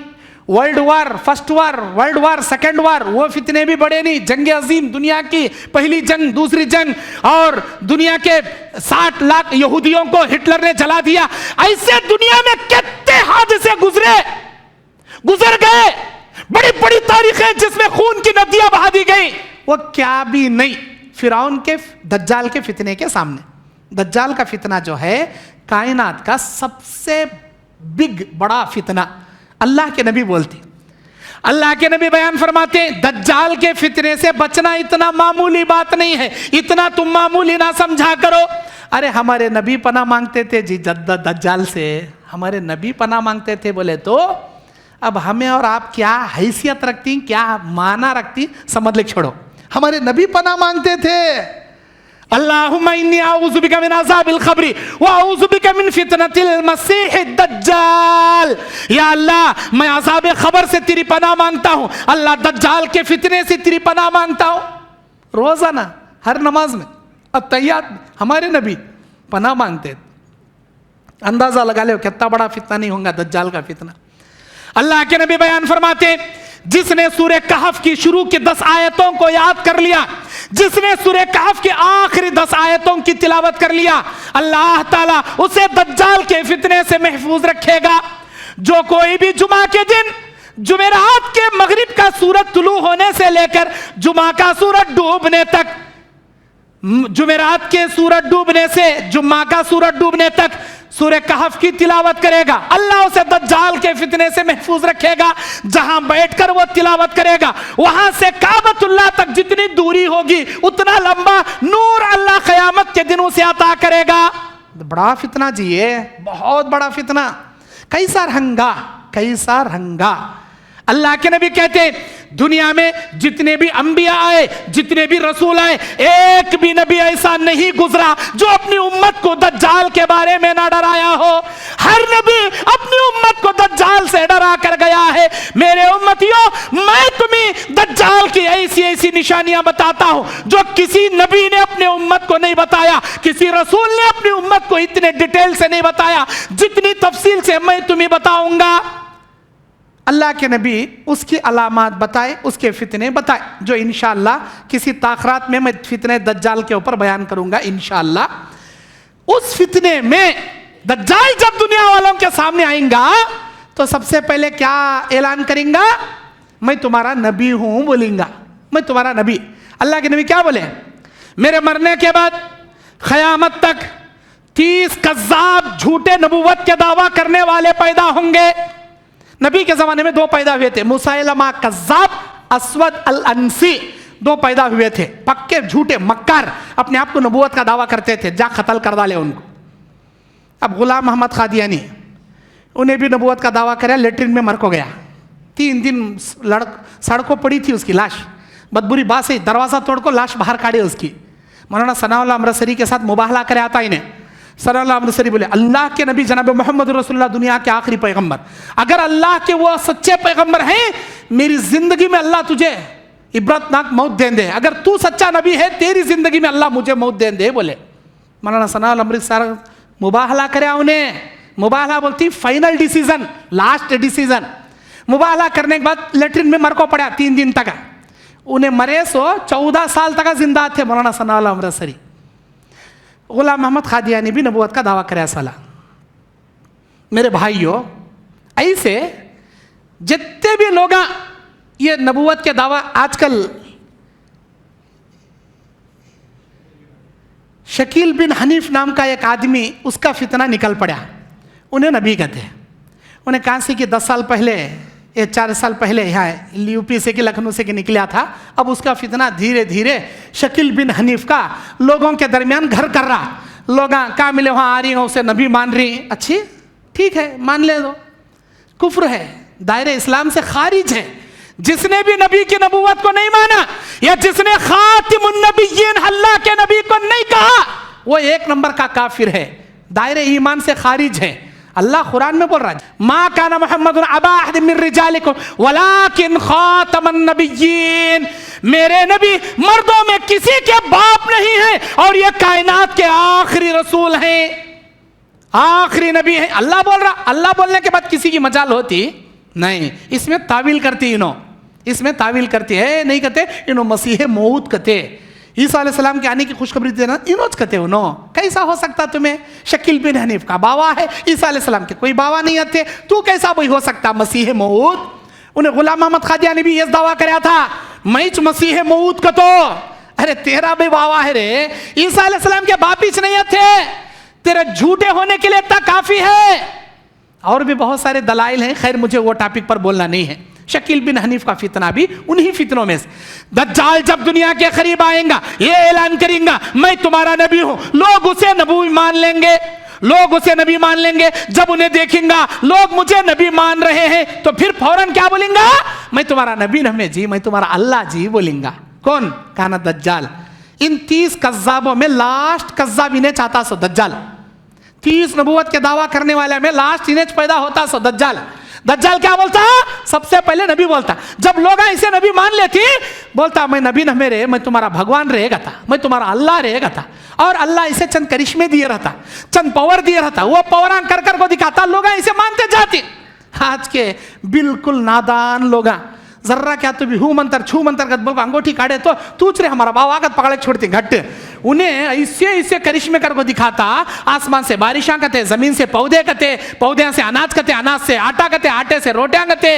world war, first war, world war, second war, वो फितने भी बड़े नहीं। जंग अजीम, दुनिया की पहली जंग, दूसरी जंग, और दुनिया के 60 लाख यहूदियों को हिटलर ने जला दिया। ऐसे दुनिया में कितने हादसे गुजर गए, बड़ी बड़ी तारीखें जिसमें खून की नदियां बहा दी गई, वो क्या भी नहीं फिरौन के, दज्जाल के फितने के सामने। दज्जाल का फितना जो है कायनात का सबसे बिग बड़ा फितना। अल्लाह के नबी बोलते, अल्लाह के नबी बयान फरमाते हैं, दज्जाल के फितने से बचना इतना मामूली बात नहीं है, इतना तुम मामूली ना समझा करो। अरे हमारे नबी पनाह मांगते थे जी दज्जाल से, हमारे नबी पनाह मांगते थे। बोले तो अब हमें और आप क्या हैसियत रखती, क्या माना रखती, समझ ले, छोड़ो। हमारे नबी पनाह मांगते थे, अल्लाहुम्मा इन्नी आऊज़ु बिका मिन अज़ाबिल क़ब्रि व आऊज़ु बिका मिन फितनतिल मसीहिद दज्जाल। या अल्लाह, मैं अज़ाब क़ब्र से तेरी पनाह मांगता हूँ, अल्लाह दज्जाल के फितने से तेरी पनाह मांगता हूँ। रोजाना हर नमाज में, अत्तहियात में हमारे नबी पनाह मांगते। अंदाजा लगा लो कितना बड़ा फितना नहीं होगा दज्जाल का फितना। अल्लाह के नबी बयान फरमाते, जिसने सूरह कहफ की शुरू की 10 आयतों को याद कर लिया, जिसने सूरह कहफ की आखिरी 10 आयतों की तिलावत कर लिया, अल्लाह ताला उसे दज्जाल के फितने से महफूज रखेगा। जो कोई भी जुमा के दिन, जुमेरात के मगरिब का सूरज तुलू होने से लेकर जुमा का सूरज डूबने तक, जुमेरात के सूरज डूबने से जुम्मा का सूरज डूबने तक सूरह कहफ की तिलावत करेगा, अल्लाह उसे दज्जाल के फितने से महफूज रखेगा। जहां बैठकर वो तिलावत करेगा, वहां से काबतुल्लाह तक जितनी दूरी होगी उतना लंबा नूर अल्लाह क़यामत के दिन उसे अता करेगा। बड़ा फितना जी, ये बहुत बड़ा फितना। कैसा रहंगा। अल्लाह के नबी कहते, दुनिया में जितने भी अंबिया आए, जितने भी रसूल आए, एक भी नबी ऐसा नहीं गुजरा जो अपनी उम्मत को दज्जाल के बारे में ना डराया हो। हर नबी अपनी उम्मत को दज्जाल से डरा कर गया है। मेरे उम्मतियों, मैं तुम्हें दज्जाल की ऐसी ऐसी निशानियां बताता हूं जो किसी नबी ने अपने उम्मत को नहीं बताया, किसी रसूल ने अपनी उम्मत को इतने डिटेल से नहीं बताया जितनी तफसील से मैं तुम्हें बताऊंगा। अल्लाह के नबी उसकी अलामात बताए, उसके फितने बताए, जो इंशाअल्लाह किसी ताखरात में मैं फितने दज्जाल के ऊपर बयान करूंगा इंशाअल्लाह। उस फितने में दज्जाल जब दुनिया वालों के सामने आएगा तो सबसे पहले क्या ऐलान करेंगे? मैं तुम्हारा नबी हूं बोलेंगा, मैं तुम्हारा नबी। अल्लाह के नबी क्या बोले? मेरे मरने के बाद क़यामत तक 30 कज़्ज़ाब झूठे नबूवत के दावा करने वाले पैदा होंगे। नबी के जमाने में 2 पैदा हुए थे, मुसैलमा कज़्ज़ाब, अस्वद अल अंसी, 2 पैदा हुए थे। पक्के झूठे मक्कार, अपने आप को नबूवत का दावा करते थे, जा कत्ल कर डाले उनको। अब गुलाम मोहम्मद कादियानी, उन्हें भी नबूवत का दावा कराया, लेटरिन में मर को गया। 3 दिन सड़कों पड़ी थी उसकी लाश। बदबुरी बात से दरवाज़ा तोड़ को लाश बाहर काढ़े उसकी। मौलाना सनाउल्लाह अमृतसरी के साथ मुबाहला करे आता इन्हें। सनाउल्लाह अमृतसरी बोले अल्लाह के नबी जनाब मोहम्मद रसूलुल्लाह दुनिया के आखिरी पैगंबर, अगर अल्लाह के वो सच्चे पैगंबर हैं, मेरी जिंदगी में अल्लाह तुझे इबरतनाक मौत दे दे। अगर तू सच्चा नबी है, तेरी जिंदगी में अल्लाह मुझे मौत दे दे बोले। मौलाना सनाउल्लाह अमृतसर मुबाहला करे उन्हें। मुबाहला बोलती फाइनल डिसीजन, लास्ट डिसीजन। मुबाहला करने के बाद लेटरिन में मर को पड़ा 3 दिन तक। उन्हें मरे सो 14 साल तक जिंदा थे मौलाना सनाउल्लाह अमृतसरी। गुलाम मोहम्मद कादियानी भी नबूवत का दावा करे साला। मेरे भाइयों, ऐसे जितने भी लोग ये नबूवत के दावा, आजकल शकील बिन हनीफ नाम का एक आदमी, उसका फितना निकल पड़ा। उन्हें नबी कहते हैं। उन्हें कहा से कि 10 साल पहले, 4 साल पहले यहाँ यूपी से कि लखनऊ से कि निकला था। अब उसका फितना धीरे धीरे शकील बिन हनीफ का लोगों के दरमियान घर कर रहा। लोग कहाँ मिले वहाँ आ रही हो, उसे नबी मान रही। अच्छी ठीक है, मान ले दो। कुफ्र है, दायरे इस्लाम से खारिज है। जिसने भी नबी की नबूवत को नहीं माना, या जिसने खातिमुन नबिय्यीन अल्लाह के नबी को नहीं कहा, वो 1 नंबर का काफिर है, दायरे ईमान से खारिज है। अल्लाह कुरान में बोल रहा है, मा काना मुहम्मदुन अबा अहद मिन रिजालिकुम वलाकिन खातमन नबिय्यीन। मेरे नबी मर्दों में किसी के बाप नहीं है, और ये कायनात के आखिरी रसूल हैं, आखिरी नबी है। अल्लाह बोल रहा। अल्लाह बोलने के बाद किसी की मजाल होती नहीं। इसमें तावील करती इनो, इसमें तावील करती है। नहीं कहते इनो मसीह मौऊद कहते, ईसा अलैहिस्सलाम के आने की खुशखबरी देना इनोज कहते हो। नो, कैसा हो सकता तुम्हें? शकील बिन हनीफ का बावा है, ईसा अलैहिस्सलाम के कोई बावा नहीं आते, तू कैसा भाई हो सकता मसीह मौऊद? उन्हें गुलाम मोहम्मद कादियानी भी ये दावा कराया था, मैं मसीह मौऊद का तो। अरे तेरा भी बावा है रे, ईसा अलैहिस्सलाम के बापिच नहीं थे। तेरे झूठे होने के लिए इतना काफी है। और भी बहुत सारे दलाइल हैं, खैर मुझे वो टॉपिक पर बोलना नहीं है। शकील बिन हनीफ का फितना भी उन्हीं फितनों में से। दज्जाल जब दुनिया के करीब आएगा, ये ऐलान करेगा मैं तुम्हारा नबी हूं। लोग उसे नबी मान लेंगे, लोग उसे नबी मान लेंगे। जब उन्हें देखेंगे लोग मुझे नबी मान रहे हैं, तो फिर फौरन क्या बोलेंगे? मैं तुम्हारा नबी नहीं जी, मैं तुम्हारा अल्लाह जी बोलेंगा। कौन? काना दज्जाल। इन 30 कज्जाबों में लास्ट कज्जाब इन्हें चाहता सो दज्जाल। 30 नबूवत के दावा करने वाले में लास्ट इन्हें पैदा होता सो दज्जाल। दज्जाल क्या बोलता? सबसे पहले नबी बोलता। जब लोग इसे नबी मान लेती, बोलता मैं नबी न मेरे, मैं तुम्हारा भगवान रहेगा था, मैं तुम्हारा अल्लाह रहेगा था। और अल्लाह इसे चंद करिश्मे दिए रहता, चंद पावर दिए रहता, वो पावर कर को दिखाता, लोग इसे मानते जाते। आज के बिल्कुल नादान लोग जर्रा क्या तो भी हूँ मंतर छू मंतर कर बोल अंगूठी काढ़े तो तूच रे हमारा बावागत पकड़े छोड़ते घट। उन्हें ऐसे ऐसे करिश्मे कर को दिखाता, आसमान से बारिशां कहते, जमीन से पौधे कहते, पौधे से अनाज कहते, अनाज से आटा कहते, आटे से रोटियां कहते।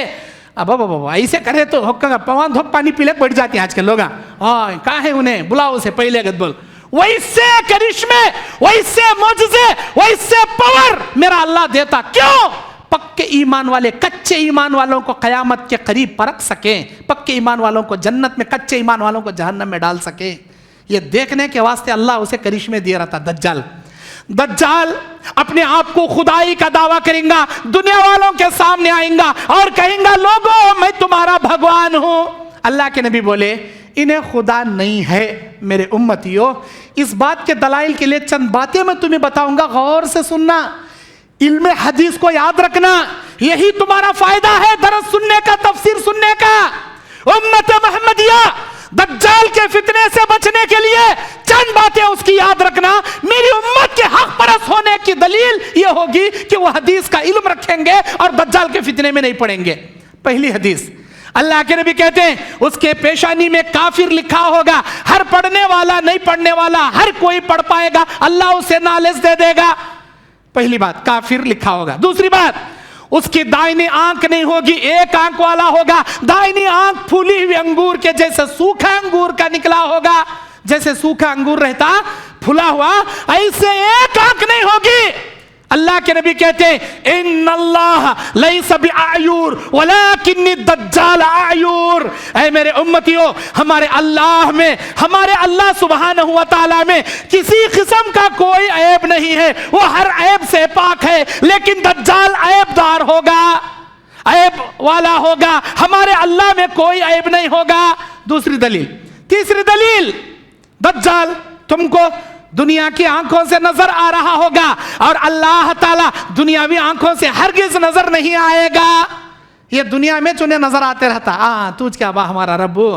अब ऐसे करे तो पवन धोक पानी पीले बैठ जाते हैं आज के लोग। कहाँ है उन्हें बुलाओ उसे पहले गत बोल। वैसे करिश्मे, वैसे मौजूजे, वैसे पावर मेरा अल्लाह देता। क्यों? पक्के ईमान वाले कच्चे ईमान वालों को कयामत के करीब परख सके, पक्के ईमान वालों को जन्नत में, कच्चे ईमान वालों को जहन्नम में डाल सके। ये देखने के वास्ते अल्लाह उसे करिश्मे दिया रहता। दज्जाल दज्जाल अपने आप को खुदाई का दावा करेगा, दुनिया वालों के सामने आएगा और कहेगा लोगों मैं तुम्हारा भगवान हूं। अल्लाह के नबी बोले इन्हें खुदा नहीं है। मेरे उम्मतियों, इस बात के दलाइल के लिए चंद बातें मैं तुम्हें बताऊंगा, गौर से सुनना। इल्म हदीस को याद रखना, यही तुम्हारा फायदा है दरस सुनने का, तफसीर सुनने का। उम्मत मोहम्मदिया दज्जाल के फितने से बचने के लिए चंद बातें उसकी याद रखना। मेरी उम्मत के हक परस्त होने की दलील यह होगी कि वह हदीस का इल्म रखेंगे और दज्जाल के फितने में नहीं पड़ेंगे। पहली हदीस, अल्लाह के नबी कहते हैं उसके पेशानी में काफिर लिखा होगा। हर पढ़ने वाला, नहीं पढ़ने वाला, हर कोई पढ़ पाएगा, अल्लाह उसे नॉलेज दे देगा। पहली बात, काफिर लिखा होगा। दूसरी बात, उसकी दाहिनी आंख नहीं होगी, एक आंख वाला होगा। दाहिनी आंख फूली हुई अंगूर के जैसे सूखा अंगूर का निकला होगा। जैसे सूखा अंगूर रहता फूला हुआ, ऐसे एक आंख नहीं होगी। अल्लाह के नबी कहते हैं इन्नल्लाह लैसा बिआयूर वलाकिन्नी दज्जाल आयूर। ऐ मेरे उम्मतियों, हमारे अल्लाह में, हमारे अल्लाह सुब्हानहू व तआला में किसी किस्म का कोई ऐब नहीं है, वो हर ऐब से पाक है। लेकिन दज्जाल ऐबदार होगा, ऐब वाला होगा। हमारे अल्लाह में कोई ऐब नहीं होगा। दूसरी दलील। तीसरी दलील, दज्जाल तुमको दुनिया की आंखों से नजर आ रहा होगा और अल्लाह ताला दुनियावी आंखों से हरगिज नजर नहीं आएगा। ये दुनिया में चुने नजर आते रहता, तूज क्या बा हमारा रब्बू,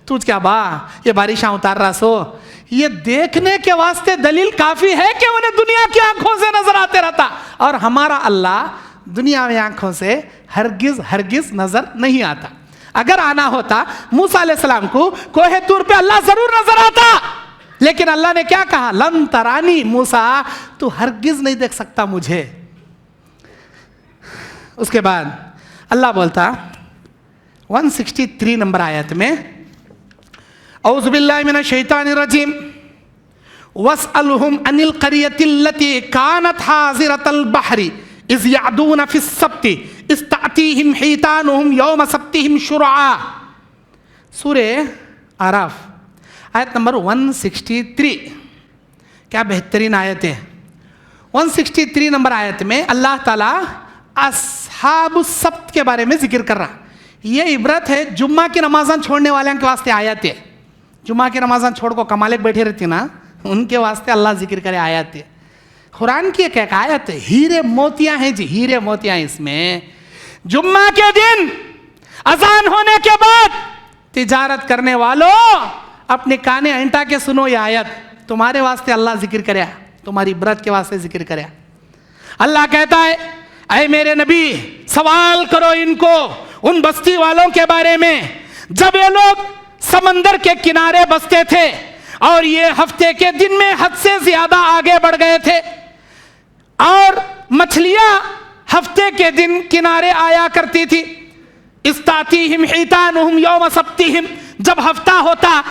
तूज क्या बा, ये बारिशां उतार रहा सो। ये देखने के वास्ते दलील काफी है कि उन्हें दुनिया की आंखों से नजर आते रहता, और हमारा अल्लाह दुनिया में आंखों से हरगिज हरगिज नजर नहीं आता। अगर आना होता मूसा अलैहिस्सलाम को कोहे तूर पे अल्लाह जरूर नजर आता, लेकिन अल्लाह ने क्या कहा, लन तरानी मूसा, तू हरगिज नहीं देख सकता मुझे। उसके बाद अल्लाह बोलता 163 नंबर आयत में, औज़ु बिल्लाहि मिनश शैतानिर रजीम, वस्अलहुम अनिल क़रियतिल्लती कानत हाज़िरतल बहरी इज़ यअदून फ़िस सब्ति इज़ तअतीहिम हितानुहुम यौम सब्तिहिम शुरआ। सूरे आराफ आयत नंबर 163, क्या बेहतरीन आयत है। 163 नंबर आयत में अल्लाह ताला अस्हाबुस सब्त के बारे में जिक्र कर रहा। ये इबरत है जुम्मा की नमाज़ां छोड़ने वाले के वास्ते आयत है। जुम्मा की नमाज़ां छोड़ को कमाले बैठे रहती ना, उनके वास्ते अल्लाह जिक्र करे आयत है। कुरान की एक आयत है, हीरे मोतियां हैं जी, हीरे मोतियां इसमें। जुम्मा के दिन अजान होने के बाद तिजारत करने वालों अपने काने अंटा के सुनो, ये आयत तुम्हारे वास्ते अल्लाह जिक्र करे, तुम्हारी इबरत के वास्ते जिक्र करे। अल्लाह कहता है, ऐ मेरे नबी सवाल करो इनको, उन बस्ती वालों के बारे में जब ये लोग समंदर के किनारे बसते थे और ये हफ्ते के दिन में हद से ज्यादा आगे बढ़ गए थे, और मछलियां हफ्ते के दिन किनारे आया करती थी। इस्तातीहिम हितानुहुम यौम सब्तिहिम, जब हफ्ता होता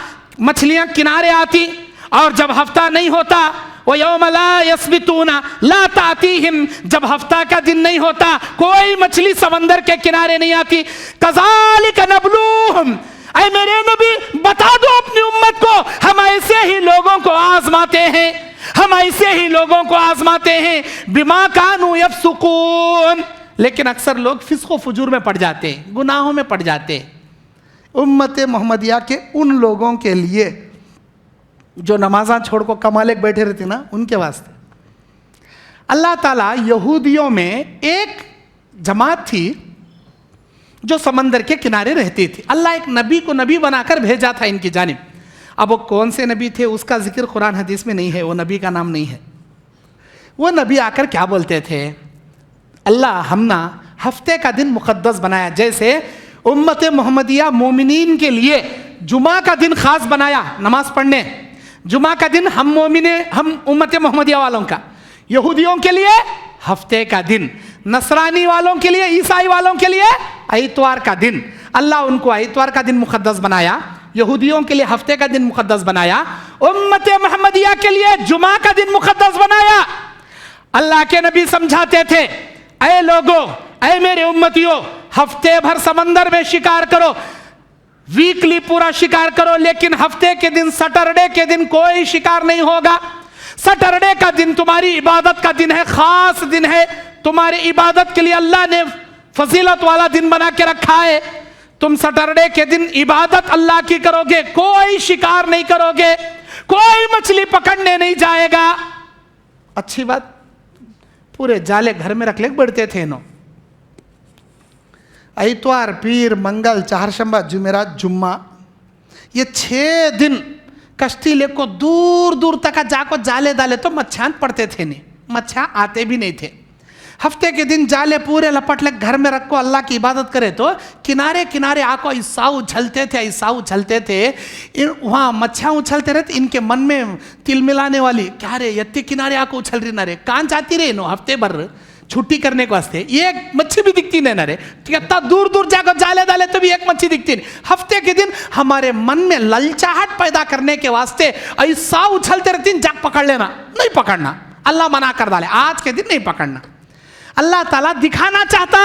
मछलियां किनारे आती, और जब हफ्ता नहीं होता वो यौम ला यस्बितूना ला तातीहिम, जब हफ्ता का दिन नहीं होता कोई मछली समंदर के किनारे नहीं आती। कज़ालिका नबलूहुम, ऐ मेरे नबी बता दो अपनी उम्मत को, हम ऐसे ही लोगों को आजमाते हैं, हम ऐसे ही लोगों को आजमाते हैं, बिमा कानू यफसुकून। लेकिन अक्सर लोग फिस्को फुजूर में पड़ जाते हैं, गुनाहों में पड़ जाते हैं। उम्मत मोहम्मदिया के उन लोगों के लिए जो नमाज़ां छोड़ को कमाले बैठे रहते ना, उनके वास्ते अल्लाह ताला यहूदियों में एक जमात थी जो समंदर के किनारे रहती थी। अल्लाह एक नबी को नबी बनाकर भेजा था इनकी जानिब। अब वो कौन से नबी थे उसका जिक्र कुरान हदीस में नहीं है, वो नबी का नाम नहीं है। वो नबी आकर क्या बोलते थे, अल्लाह हमना हफ्ते का दिन मुक़द्दस बनाया, जैसे उम्मत मोहम्मदिया मोमिनीन के लिए जुमा का दिन खास बनाया नमाज पढ़ने, जुमा का दिन हम उम्मत मोहम्मदिया वालों का, यहूदियों के लिए हफ्ते का दिन, नसरानी वालों के लिए, ईसाई वालों के लिए इतवार का दिन। अल्लाह उनको इतवार का दिन मुक़द्दस बनाया, यहूदियों के लिए हफ्ते का दिन मुक़द्दस बनाया, उम्मत मोहम्मदिया के लिए जुमा का दिन मुक़द्दस बनाया। अल्लाह के नबी समझाते थे, ऐ लोगों, ऐ मेरे उम्मतियों, हफ्ते भर समंदर में शिकार करो, वीकली पूरा शिकार करो, लेकिन हफ्ते के दिन सैटरडे के दिन कोई शिकार नहीं होगा। सैटरडे का दिन तुम्हारी इबादत का दिन है, खास दिन है, तुम्हारी इबादत के लिए अल्लाह ने फजीलत वाला दिन बना के रखा है। तुम सैटरडे के दिन इबादत अल्लाह की करोगे, कोई शिकार नहीं करोगे, कोई मछली पकड़ने नहीं जाएगा। अच्छी बात, पूरे जाले घर में रख ले बढ़ते थे नो। इतवार, पीर, मंगल, चारशंबा, जुमेरात, जुम्मा, ये 6 दिन कश्ती लेको दूर दूर तक जाको जाले डाले तो मच्छान पड़ते थे नहीं, मच्छा आते भी नहीं थे। हफ्ते के दिन जाले पूरे लपट ले घर में रखो, अल्लाह की इबादत करे तो किनारे किनारे आको ईसा उछलते थे, ईसा उछलते थे, वहाँ मच्छा उछलते रहे, इनके मन में तिल मिलाने वाली, क्या रे यत्ते किनारे आको उछल रही ना रे, कहाँ जाती रहे नो हफ्ते भर छुट्टी करने के वास्ते, एक मच्छी भी दिखती नहीं ना रे, इतना दूर दूर जाकर जाले डाले तो भी एक मच्छी दिखती नहीं। हफ्ते के दिन हमारे मन में ललचाहट पैदा करने के वास्ते ऐसा उछलते रहती, जाग पकड़ लेना, नहीं पकड़ना, अल्लाह मना कर डाले, आज के दिन नहीं पकड़ना। अल्लाह ताला दिखाना चाहता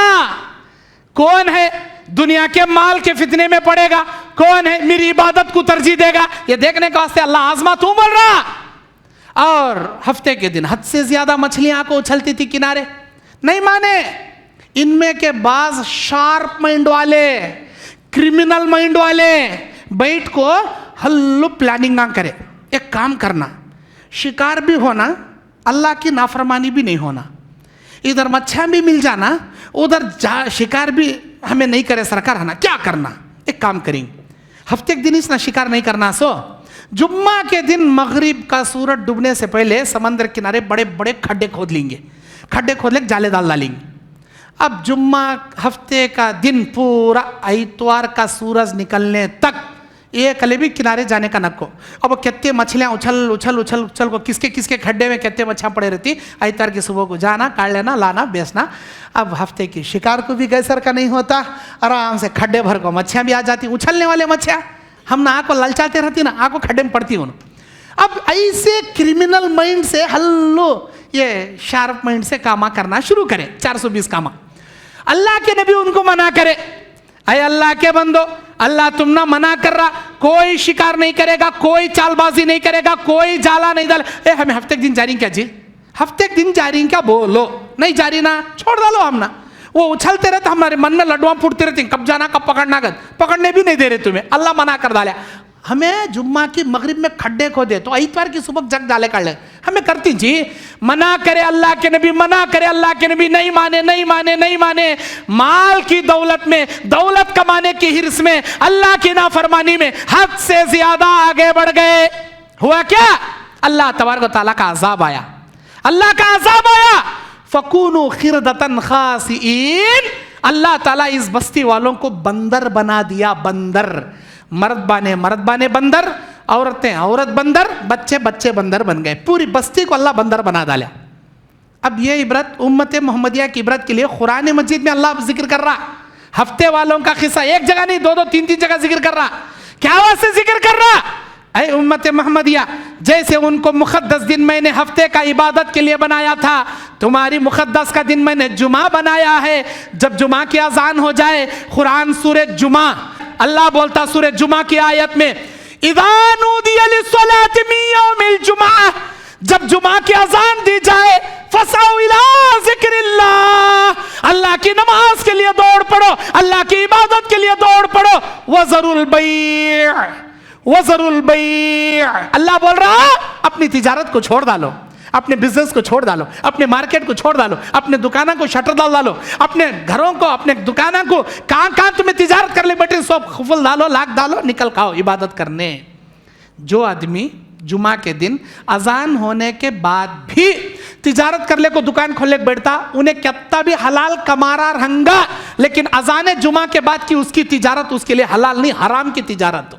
कौन है दुनिया के माल के फितने में पड़ेगा, कौन है मेरी इबादत को तरजीह देगा, ये देखने के वास्ते अल्लाह आजमा तू बोल रहा। और हफ्ते के दिन हद से ज्यादा मछलियां को उछलती थी किनारे, नहीं माने। इनमें के बाज शार्प माइंड वाले, क्रिमिनल माइंड वाले, बैठ को हल्लू प्लानिंग ना करे। एक काम करना, शिकार भी होना, अल्लाह की नाफरमानी भी नहीं होना, इधर मच्छियाँ भी मिल जाना, उधर शिकार भी हमें नहीं करे सरकार, है ना। क्या करना, एक काम करेंगे, हफ्ते एक दिन इस ना शिकार नहीं करना। सो जुम्मा के दिन मगरिब का सूरज डूबने से पहले समंदर किनारे बड़े बड़े खड्डे खोद लेंगे, खड्डे खोद ले जाले डालेंगे। अब जुम्मा हफ्ते का दिन पूरा इतवार का सूरज निकलने तक ये कले भी किनारे जाने का नको। अब कितने मछलियाँ उछल उछल उछल उछल को किसके किसके खड्डे में कितने मछलियाँ पड़े रहती, इतवार की सुबह को जाना, काट लेना, लाना, बेचना। अब हफ्ते की शिकार को भी गैसर का नहीं होता, आराम से खड्डे भर को मच्छियाँ भी आ जाती, उछलने वाले मच्छियाँ। हम ना आँख को ललचाते रहती ना, आँख को खड्डे में पड़ती हूँ। अब ऐसे क्रिमिनल माइंड से हल्लो ये शार्प माइंड से कामा करना शुरू करें, 420 कामा। अल्लाह के नबी उनको मना करे, अरे अल्लाह के बंदो, अल्लाह तुम ना मना कर रहा, कोई शिकार नहीं करेगा, कोई चालबाजी नहीं करेगा, कोई जाला नहीं डाल। हमें हफ्ते दिन जारी क्या जी, हफ्ते दिन जारी क्या बोलो, नहीं जारी ना, छोड़ डालो हम ना। वो उछलते रहते, हमारे मन में लड्डुआ फूटते रहते, कब जाना कब पकड़ना, पकड़ने भी नहीं दे रहे तुम्हें, अल्लाह मना कर डाला। हमें जुम्मा की मगरिब में खड्डे खोदे तो इतवार की सुबह जग डाले कर ले, हमें करती जी। मना करे अल्लाह के नबी, मना करे अल्लाह के नबी, नहीं माने नहीं माने नहीं माने। माल की दौलत में, दौलत कमाने की हिर्स में, अल्लाह की नाफरमानी में हद से ज्यादा आगे बढ़ गए। हुआ क्या, अल्लाह तबारक व तआला का अजाब आया, अल्लाह का अजाब आया। फकूनु खिरदतन खासिइन, अल्लाह ताला इस बस्ती वालों को बंदर बना दिया, बंदर। मर्द बाने बंदर, औरतें औरत बंदर, बच्चे बच्चे बंदर बन गए, पूरी बस्ती को अल्लाह बंदर बना डाला। अब ये इबरत उम्मत मोहम्मदिया की इबरत के लिए कुरान मजीद में अल्लाह जिक्र कर रहा, हफ्ते वालों का किस्सा एक जगह नहीं, दो दो तीन तीन जगह जिक्र कर रहा। क्या वास्ते जिक्र कर रहा, ऐ उम्मत मोहम्मदिया, जैसे उनको मुक़द्दस दिन मैंने हफ्ते का इबादत के लिए बनाया था, तुम्हारी मुक़द्दस का दिन मैंने जुमा बनाया है। जब जुमा की अजान हो जाए, कुरान सूरह जुमा, अल्लाह बोलता सूरह जुमा की आयत में, इज़ा नूदिया लिस्सलाति मिन यौमिल जुमा, जब जुमा की अजान दी जाए, फसाउ इला ज़िक्रिल्लाह, अल्लाह की नमाज के लिए दौड़ पड़ो, अल्लाह की इबादत के लिए दौड़ पड़ो। वज़रुल बै, अल्लाह बोल रहा अपनी तिजारत को छोड़ डालो, अपने बिजनेस को छोड़ डालो, अपने मार्केट को छोड़ डालो, अपने दुकाना को शटर डाल डालो, अपने घरों को, अपने दुकाना को, कहाँ कहाँ तुम्हें तिजारत कर ले बैठे, सब खुफल डालो, लाख डालो, निकल खाओ इबादत करने। जो आदमी जुमा के दिन अजान होने के बाद भी तिजारत कर ले को दुकान खोलने बैठता, उन्हें कितना भी हलाल कमारा रहंगा, लेकिन अजान जुमा के बाद की उसकी तिजारत उसके लिए हलाल नहीं, हराम की तिजारत,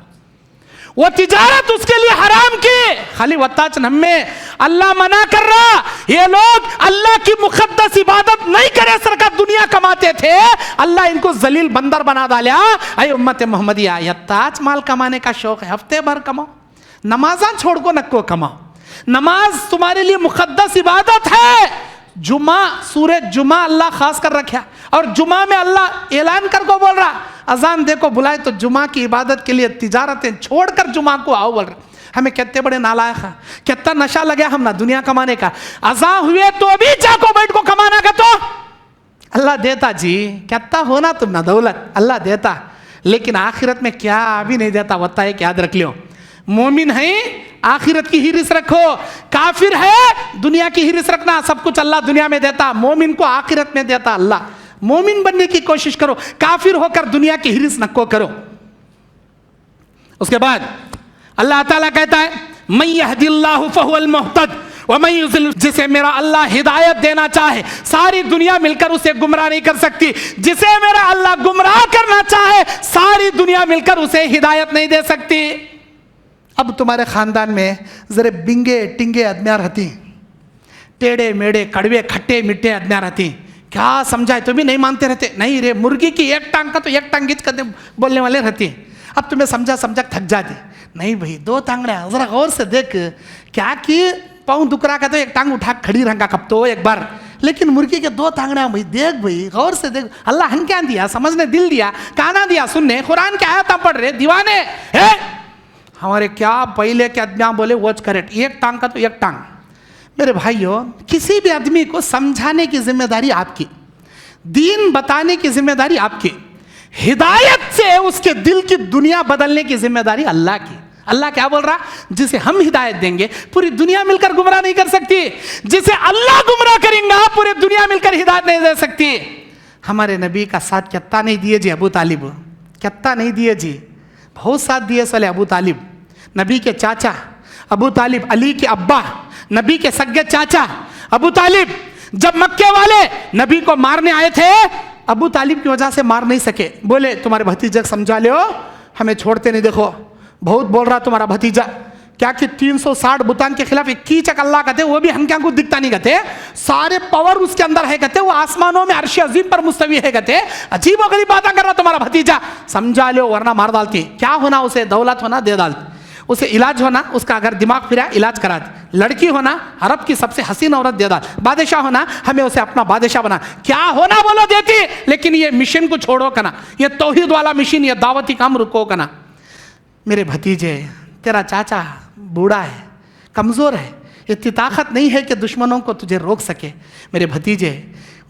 वो तिजारत उसके लिए हराम की। खाली वत्ताच नम्मे अल्लाह मना कर रहा, ये लोग अल्लाह की मुक़द्दस इबादत नहीं करे सरकार दुनिया कमाते थे, अल्लाह इनको जलील बंदर बना डाला। अय उम्मत मोहम्मदिया, यत्ताच माल कमाने का शौक है, हफ्ते भर कमाओ, नमाज़ां छोड़ को नक्को कमाओ, नमाज तुम्हारे लिए मुक़द्दस इबादत है। जुमा, सूरह जुमा अल्लाह खास कर रखा, और जुमा में अल्लाह ऐलान कर को बोल रहा, अजान देखो बुलाए तो जुमा की इबादत के लिए तिजारतें छोड़कर जुमा को आओ बोल रहा। हमें कितने बड़े नालायक हैं, कितना नशा लगा हम ना दुनिया कमाने का, अजान हुए तो भी जाको बैठ को कमाना का, तो अल्लाह देता जी, कितना होना तुम ना दौलत, अल्लाह देता, लेकिन आखिरत में क्या भी नहीं देता, होता है याद रख लियो। मोमिन है आखिरत की हिरिस रखो, काफिर है दुनिया की हिरिस रखना, सब कुछ अल्लाह दुनिया में देता, मोमिन को आखिरत में देता अल्लाह। मोमिन बनने की कोशिश करो, काफिर होकर दुनिया की हिरिस नको करो। उसके बाद अल्लाह ताला कहता है, मन यहदिल्लाहु फहुवल मुहतद व मन युज़िल, जिसे मेरा अल्लाह हिदायत देना चाहे सारी दुनिया मिलकर उसे गुमराह नहीं कर सकती, जिसे मेरा अल्लाह गुमराह करना चाहे सारी दुनिया मिलकर उसे हिदायत नहीं दे सकती। अब तुम्हारे खानदान में जरा बिंगे टिंगे आदमियाँ रहती, टेढ़े मेढ़े कड़वे खट्टे मिट्टे आदमियाँ रहती, क्या समझाए तो भी नहीं मानते रहते, नहीं रे मुर्गी की एक टांग का तो एक टांग गीत करते बोलने वाले रहती। अब तुम्हें समझा थक जाती, नहीं भाई दो टांगड़ियाँ, जरा गौर से देख, क्या कि पाँव दुकरा का तो एक टांग उठा खड़ी रंगा कब तो एक बार, लेकिन मुर्गी के दो टांगड़ियाँ भाई देख, भाई गौर से देख, अल्लाह हन क्या दिया, समझने दिल दिया, काना दिया सुनने, कुरान के आयत पढ़ रहे दीवाने है हमारे, क्या पहले के आदमी बोले वॉच करेक्ट, एक टांग का तो एक टांग। मेरे भाइयों, किसी भी आदमी को समझाने की जिम्मेदारी आपकी, दीन बताने की जिम्मेदारी आपकी, हिदायत से उसके दिल की दुनिया बदलने की जिम्मेदारी अल्लाह की। अल्लाह क्या बोल रहा, जिसे हम हिदायत देंगे पूरी दुनिया मिलकर गुमराह नहीं कर सकती, जिसे अल्लाह गुमराह करेंगे पूरी दुनिया मिलकर हिदायत नहीं दे सकती। हमारे नबी का साथ कितना नहीं दिए जी अबू तालिब, कितना नहीं दिए जी, बहुत साथ दिए साले अबू तालिब, नबी के चाचा अबू तालिब, अली के अब्बा, नबी के सगे चाचा अबू तालिब। जब मक्के वाले नबी को मारने आए थे, अबू तालिब की वजह से मार नहीं सके, बोले तुम्हारे भतीजे को समझा ले, हमें छोड़ते नहीं, देखो बहुत बोल रहा तुम्हारा भतीजा, क्या कि 360 बुतान के खिलाफ 21 अल्लाह कहते, वो भी हम क्या को दिखता नहीं कहते, सारे पावर उसके अंदर है कहते, वो आसमानों में अर्श अजीम पर मुस्तवी है कहते, अजीब और गरीब बातें कर रहा तुम्हारा भतीजा, समझा लो वरना मार डालती। क्या होना उसे, दौलत होना दे डालती, उसे इलाज होना, उसका अगर दिमाग फिरा इलाज करा दे, लड़की होना अरब की सबसे हसीन औरत दे डाल, बादशाह होना हमें उसे अपना बादशाह बना, क्या होना बोलो देती, लेकिन ये मिशन को छोड़ो कना, ये तौहीद वाला मिशन, ये दावती काम रुको कना। मेरे भतीजे, तेरा चाचा बूढ़ा है, कमज़ोर है, इतनी ताकत नहीं है कि दुश्मनों को तुझे रोक सके। मेरे भतीजे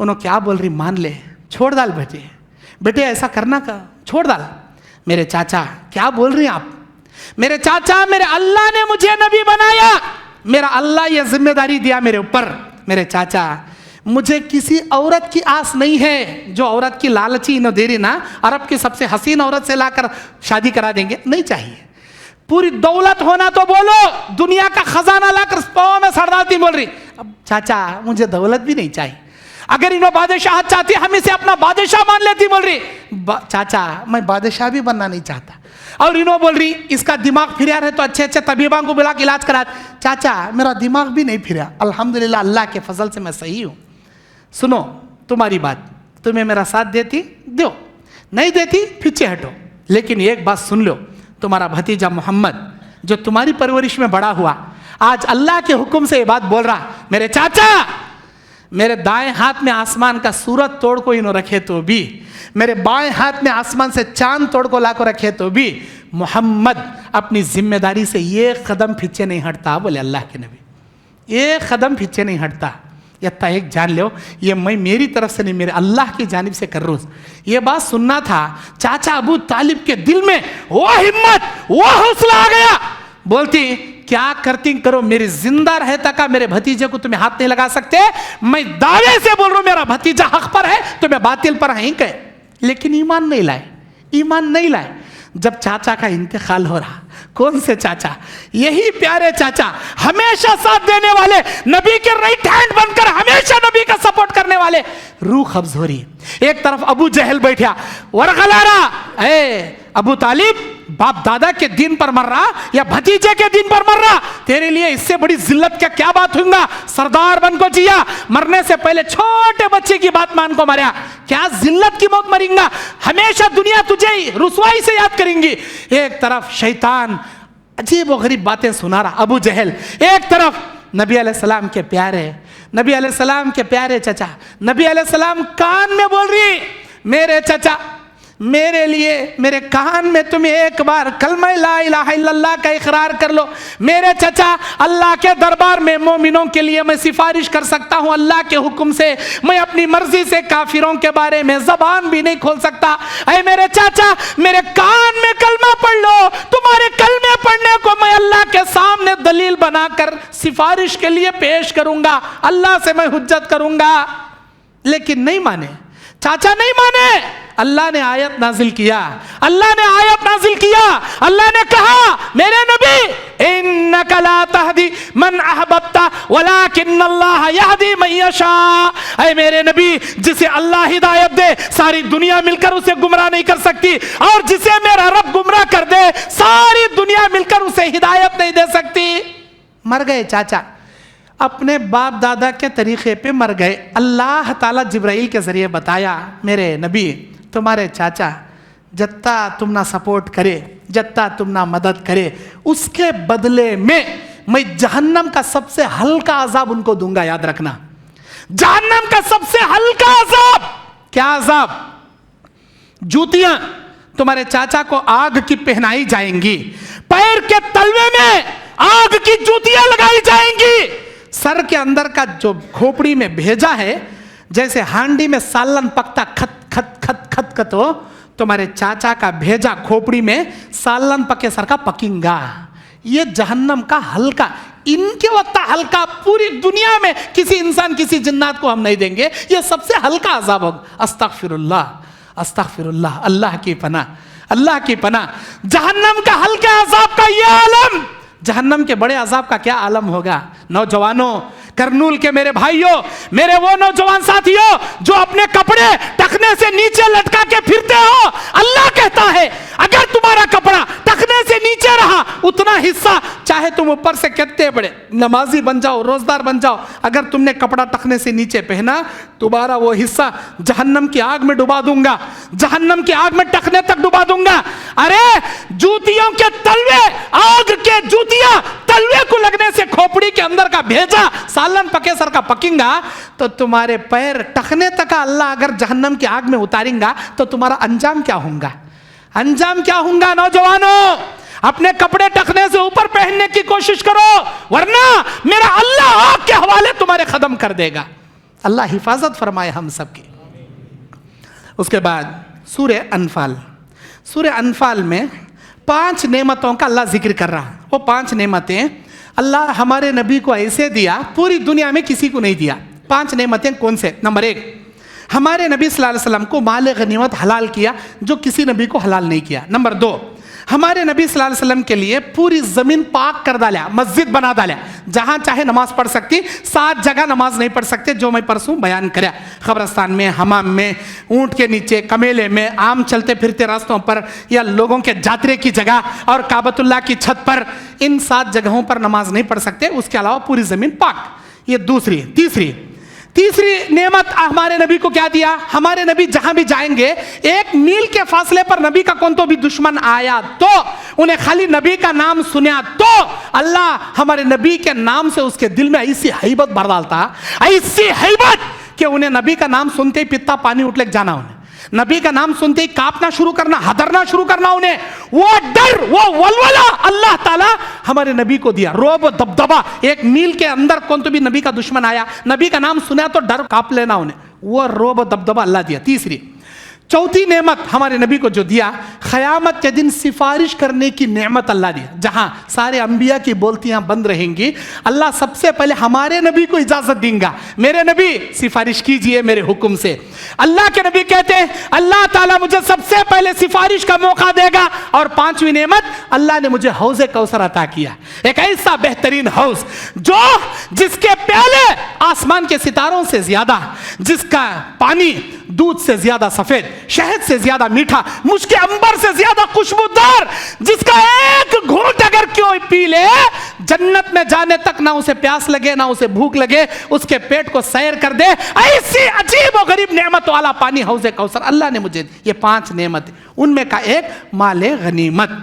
उन्होंने क्या बोल रही मान ले, छोड़ डाल बेटे, बेटे ऐसा करना का छोड़ डाल। मेरे चाचा क्या बोल रही आप, मेरे चाचा मेरे अल्लाह ने मुझे नबी बनाया, मेरा अल्लाह ये जिम्मेदारी दिया मेरे ऊपर। मेरे चाचा मुझे किसी औरत की आस नहीं है, जो औरत की लालची न दे रही ना, अरब की सबसे हसीन औरत से लाकर शादी करा देंगे, नहीं चाहिए। पूरी दौलत होना तो बोलो, दुनिया का खजाना लाकर पाँव में सर डालती बोल रही, अब चाचा मुझे दौलत भी नहीं चाहिए, अगर इन्हों बादशाह चाहती हम इसे अपना बादशाह मान लेती बोल रही, चाचा मैं बादशाह भी बनना नहीं चाहता। और इन्हों बोल रही इसका दिमाग फिरा रहे तो अच्छे अच्छे तबीबा को बुला के इलाज करा, चाचा मेरा दिमाग भी नहीं फिरा, अल्हम्दुलिल्लाह अल्लाह के फजल से मैं सही हूँ। सुनो तुम्हारी बात, तुम्हें मेरा साथ देती दो, नहीं देती पीछे हटो, लेकिन एक बात सुन लो, तुम्हारा भतीजा मोहम्मद जो तुम्हारी परवरिश में बड़ा हुआ, आज अल्लाह के हुक्म से ये बात बोल रहा, मेरे चाचा मेरे दाएं हाथ में आसमान का सूरज तोड़ को इन्हों रखे तो भी, मेरे बाएं हाथ में आसमान से चांद तोड़ को लाकर रखे तो भी, मोहम्मद अपनी जिम्मेदारी से ये कदम पीछे नहीं हटता। बोले अल्लाह के नबी, ये कदम पीछे नहीं हटता। यत्ता एक जान लो, ये मैं मेरी तरफ से नहीं, मेरे अल्लाह की जानिब से कर रहा हूँ। ये बात सुनना था, चाचा अबू तालिब के दिल में वो हिम्मत, वो हौसला आ गया, बोलती क्या करती करो, मेरी जिंदा रहता का मेरे भतीजे को तुम्हें हाथ नहीं लगा सकते, मैं दावे से बोल रहा हूं मेरा भतीजा हक पर है, तुम्हें बातिल पर है कहे। लेकिन ईमान नहीं लाए, ईमान नहीं लाए। जब चाचा का इंतकाल हो रहा, कौन से चाचा, यही प्यारे चाचा, हमेशा साथ देने वाले, नबी के राइट हैंड बनकर हमेशा नबी का सपोर्ट करने वाले, रूह कब्ज हो रही। एक तरफ अबू जहल बैठा वरगला रहा, ए अबू तालिब बाप दादा के दिन पर मर रहा या भतीजे के दिन पर मर रहा, तेरे लिए इससे बड़ी जिल्लत का क्या बात होगा, सरदार बन को जिया, मरने से पहले छोटे बच्चे की बात मान को मरा, क्या जिल्लत की मौत मरेगा, हमेशा दुनिया तुझे रुसवाई से याद करेंगी। एक तरफ शैतान अजीब व गरीब बातें सुना रहा अबू जहल, एक तरफ नबी अलैहिस्सलाम के प्यारे, नबी अलैहिस्सलाम के प्यारे चचा, नबी अलैहिस्सलाम कान में बोल रही, मेरे चचा मेरे लिए मेरे कान में तुम्हें एक बार कलमा ला इलाहा इल्लल्लाह का इकरार कर लो। मेरे चचा अल्लाह के दरबार में मोमिनों के लिए मैं सिफारिश कर सकता हूँ अल्लाह के हुक्म से, मैं अपनी मर्जी से काफिरों के बारे में जबान भी नहीं खोल सकता। ऐ मेरे चाचा मेरे कान में कलमा पढ़ लो, तुम्हारे कलमे पढ़ने को मैं अल्लाह के सामने दलील बनाकर सिफारिश के लिए पेश करूंगा, अल्लाह से मैं हुज्जत करूंगा। लेकिन नहीं माने, चाचा नहीं माने। अल्लाह ने आयत नाजिल किया, अल्लाह ने आयत नाजिल किया, अल्लाह ने कहा मेरे नबी इन्नका ला तहदी मन अहबब्ता वलाकिन्नल्लाह यहदी मन यशा। ऐ मेरे नबी जिसे अल्लाह हिदायत दे सारी दुनिया मिलकर उसे गुमराह नहीं कर सकती, और जिसे मेरा रब गुमराह कर दे सारी दुनिया मिलकर उसे हिदायत नहीं दे सकती। मर गए चाचा, अपने बाप दादा के तरीके पे मर गए। अल्लाह ताला जिब्राइल के जरिए बताया मेरे नबी तुम्हारे चाचा जत्ता तुम ना सपोर्ट करे, जत्ता तुम ना मदद करे, उसके बदले में मैं जहन्नम का सबसे हल्का अजाब उनको दूंगा। याद रखना, जहन्नम का सबसे हल्का अजाब। क्या अजाब? जूतियां तुम्हारे चाचा को आग की पहनाई जाएंगी, पैर के तलवे में आग की जूतियां लगाई जाएंगी, सर के अंदर का जो खोपड़ी में भेजा है, जैसे हांडी में सालन पकता खत खत खत खत बरकत हो, तुम्हारे चाचा का भेजा खोपड़ी में सालन पके सर का पकिंगा। ये जहन्नम का हल्का, इनके वक्त हल्का पूरी दुनिया में किसी इंसान किसी जिन्नात को हम नहीं देंगे, ये सबसे हल्का अजाब होगा। अस्तगफिरुल्लाह अस्तगफिरुल्लाह, अल्लाह की पनाह, अल्लाह की पनाह। जहन्नम का हल्का अजाब का ये आलम, जहन्नम के बड़े अजाब का क्या आलम होगा। नौजवानों, करनूल के मेरे भाइयों, मेरे वो नौजवान साथियों जो अपने कपड़े टखने से नीचे लटका के फिरते हो, अल्लाह कहता है अगर तुम्हारा कपड़ा टखने से नीचे रहा, उतना हिस्सा चाहे तुम ऊपर से कितने बड़े नमाजी बन जाओ, रोजदार बन जाओ, अगर तुमने कपड़ा टखने से नीचे पहना, तुम्हारा वो हिस्सा जहन्नम की आग में डुबा दूंगा, जहन्नम की आग में टखने तक डुबा दूंगा। अरे जूतियों के तलवे, आग के जूतियां तलवे को लगने से खोपड़ी के अंदर का भेजा सालन पके सर का पकिंगा, तो तुम्हारे पैर टखने तक अल्लाह अगर जहन्नम की आग में उतारेंगा तो तुम्हारा अंजाम क्या होगा, अंजाम क्या होगा। नौजवानों, अपने कपड़े टखने से ऊपर पहनने की कोशिश करो, वरना मेरा अल्लाह आग के हवाले तुम्हारे खत्म कर देगा। अल्लाह हिफाजत फरमाए हम सबकी। उसके बाद सूरह अनफाल, सूरह अनफाल में 5 नेमतों का अल्लाह जिक्र कर रहा। वो 5 नेमतें अल्लाह हमारे नबी को ऐसे दिया, पूरी दुनिया में किसी को नहीं दिया। 5 नेमतें कौन से? नंबर 1, हमारे नबी सल्लल्लाहु अलैहि वसल्लम को माल गनीमत हलाल किया जो किसी नबी को हलाल नहीं किया। नंबर 2, हमारे नबी सल्लल्लाहु अलैहि वसल्लम के लिए पूरी ज़मीन पाक कर डाला, मस्जिद बना डाला, जहाँ चाहे नमाज पढ़ सकती, 7 जगह नमाज नहीं पढ़ सकते जो मैं परसों बयान कराया। ख़बरस्तान में, हमाम में, ऊँट के नीचे, कमेले में, आम चलते फिरते रास्तों पर, या लोगों के जातरे की जगह और काबतुल्लाह की छत पर, इन 7 जगहों पर नमाज नहीं पढ़ सकते। उसके अलावा पूरी ज़मीन पाक। ये दूसरी। तीसरी नेमत हमारे नबी को क्या दिया? हमारे नबी जहां भी जाएंगे, 1 मील के फासले पर नबी का कौन तो भी दुश्मन आया तो उन्हें खाली नबी का नाम सुना तो अल्लाह हमारे नबी के नाम से उसके दिल में ऐसी हैबत भर डालता, ऐसी हैबत कि उन्हें नबी का नाम सुनते ही पित्ता पानी उठले जाना, उन्हें नबी का नाम सुनते ही कांपना शुरू करना, हदरना शुरू करना, उन्हें वो डर, वो वलवला अल्लाह ताला हमारे नबी को दिया। रोब दबदबा, 1 मील के अंदर कौन तो भी नबी का दुश्मन आया, नबी का नाम सुना तो डर कांप लेना उन्हें, वो रोब दबदबा अल्लाह दिया। चौथी नेमत हमारे नबी को जो दिया, क़यामत के दिन सिफारिश करने की नेमत अल्लाह दिया। जहां सारे अंबिया की बोलतियां बंद रहेंगी, अल्लाह सबसे पहले हमारे नबी को इजाजत देगा, मेरे नबी सिफारिश कीजिए मेरे हुक्म से। अल्लाह के नबी कहते हैं अल्लाह ताला मुझे सबसे पहले सिफारिश का मौका देगा। और 5वीं नेमत, अल्लाह ने मुझे हौज़े कौसर अता किया, एक ऐसा बेहतरीन हौज जो जिसके पहले आसमान के सितारों से ज्यादा, जिसका पानी दूध से ज्यादा सफेद, शहद से ज्यादा मीठा, मुश्क अंबर से ज्यादा खुशबूदार, जिसका एक घूंट अगर क्यों पी ले, जन्नत में जाने तक ना उसे प्यास लगे ना उसे भूख लगे, उसके पेट को सैर कर दे, ऐसी अजीब और गरीब नेमत वाला पानी हौज़े कौसर अल्लाह ने मुझे। ये 5 नेमत, उनमें का एक माले गनीमत।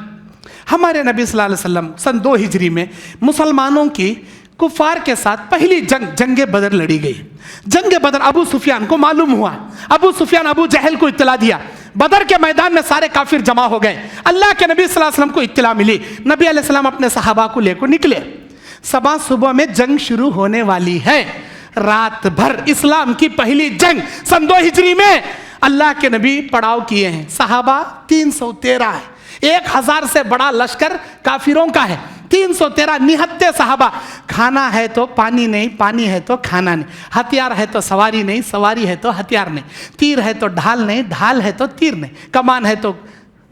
हमारे नबी सल्लल्लाहु अलैहि वसल्लम सन 2 हिजरी में मुसलमानों की कुफार के साथ पहली जंग बदर लड़ी गई। जंग बदर अबू सुफियान को मालूम हुआ, अबू सुफियान अबू जहल को इत्तला दिया, बदर के मैदान में सारे काफिर जमा हो गए। अल्लाह के नबी सल्लल्लाहु अलैहि वसल्लम को इत्तला मिली, नबी अलैहि सलाम अपने सहाबा को लेकर निकले। सुबह में जंग शुरू होने वाली है, रात भर इस्लाम की पहली जंग सन 2 हिजरी में अल्लाह के नबी पड़ाव किए हैं। सहाबा 313 है, 1000 से बड़ा लश्कर काफिरों का है, 313 निहत्ते सहाबा। खाना है तो पानी नहीं, पानी है तो खाना नहीं, हथियार है तो सवारी नहीं, सवारी है तो हथियार नहीं, तीर है तो ढाल नहीं, ढाल है तो तीर नहीं, कमान है तो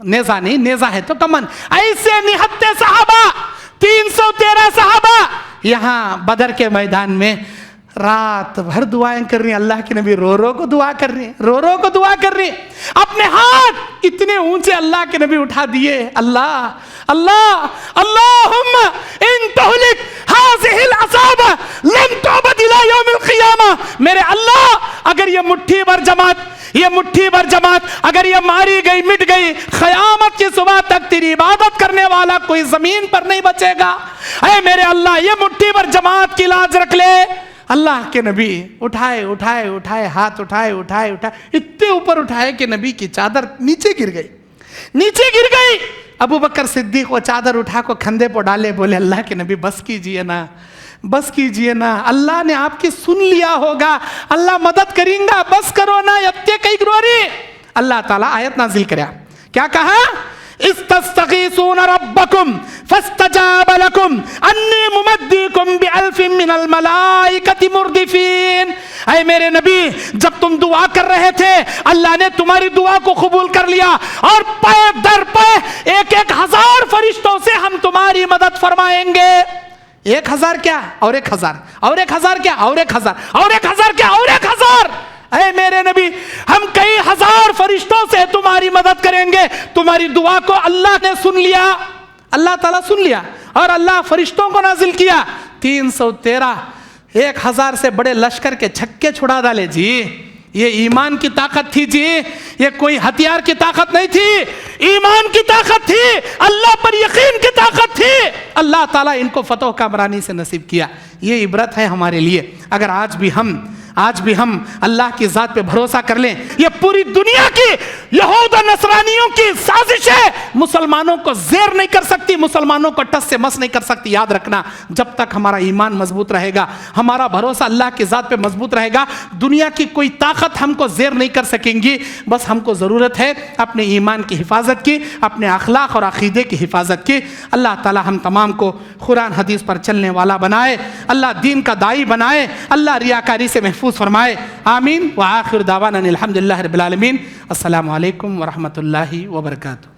नेजा नहीं, नेजा है तो कमान। ऐसे निहत्ते सहाबा, 313 सहाबा यहाँ बदर के मैदान में रात भर दुआएं कर रही हैं। अल्लाह के नबी रो रो को दुआ कर रही हैं, रो रो को दुआ कर रही हैं। अपने हाथ इतने ऊंचे अल्लाह के नबी उठा दिए, अल्लाह अल्लाह अल्लाहुम्मा इन तुहलिक हाज़िहिल असाबा लन तुअबद इला यौमिल क़ियामा। मेरे अल्लाह अगर ये मुट्ठी भर जमात, ये मुट्ठी भर जमात अगर ये मारी गई, मिट गई, क़यामत की सुबह तक तेरी इबादत करने वाला कोई जमीन पर नहीं बचेगा। ऐ मेरे अल्लाह ये मुट्ठी भर जमात की लाज रख ले। अल्लाह के नबी उठाए उठाए उठाए, हाथ उठाए उठाए उठाए, इतने ऊपर उठाए कि नबी की चादर नीचे गिर गई, नीचे गिर गई। अबू बकर सिद्दीक वो चादर उठा को कंधे पर डाले, बोले अल्लाह के नबी बस कीजिए ना, बस कीजिए ना, अल्लाह ने आपकी सुन लिया होगा, अल्लाह मदद करेंगा, बस करो ना। यत्ते कई ग्रोरी अल्लाह ताला आयत नाजिल करया, क्या कहा? इस्तस्तगीसून रब्बकुम फस्तजाब लकुम अन्नी मुमद्दीकुम बिअल्फिन मिनल मलाइकति मुर्दिफीन। ऐ मेरे नबी, जब तुम दुआ कर रहे थे अल्लाह ने तुम्हारी दुआ को कबूल कर लिया और पे दर पे 1,000 फरिश्तों से हम तुम्हारी मदद फरमाएंगे। 1,000 क्या और 1,000 और 1,000 क्या और 1,000 और 1,000 क्या और 1,000। ऐ मेरे नबी, हम कई हजार फरिश्तों से तुम्हारी मदद करेंगे। तुम्हारी दुआ को अल्लाह ने सुन लिया, अल्लाह ताला सुन लिया और अल्लाह फरिश्तों को नाजिल किया। 313 1,000 से बड़े लश्कर के छक्के छुड़ा डाले जी। ये ईमान की ताकत थी जी, ये कोई हथियार की ताकत नहीं थी, ईमान की ताकत थी, अल्लाह पर यकीन की ताकत थी। अल्लाह ताला इनको फतह कामरानी से नसीब किया। ये इबरत है हमारे लिए। अगर आज भी हम अल्लाह की ज़ात पे भरोसा कर लें, ये पूरी दुनिया की यहूद और नसरानियों की साजिशें मुसलमानों को ज़ेर नहीं कर सकती, मुसलमानों को टस से मस नहीं कर सकती। याद रखना, जब तक हमारा ईमान मजबूत रहेगा, हमारा भरोसा अल्लाह की ज़ात पे मजबूत रहेगा, दुनिया की कोई ताकत हमको ज़ेर नहीं कर सकेंगी। बस हमको ज़रूरत है अपने ईमान की हिफाजत की, अपने अखलाक और अक़ीदे की हिफाजत की। अल्लाह ताला हम तमाम को कुरान हदीस पर चलने वाला बनाए, अल्लाह दीन का दाई बनाए, अल्लाह रियाकारी से महफूज फरमाए। आमीन व आखिर दावाना अनिल हम्दुलिल्लाहि रब्बिल आलमीन। अस्सलामु अलैकुम व रहमतुल्लाहि व बरकातुहू।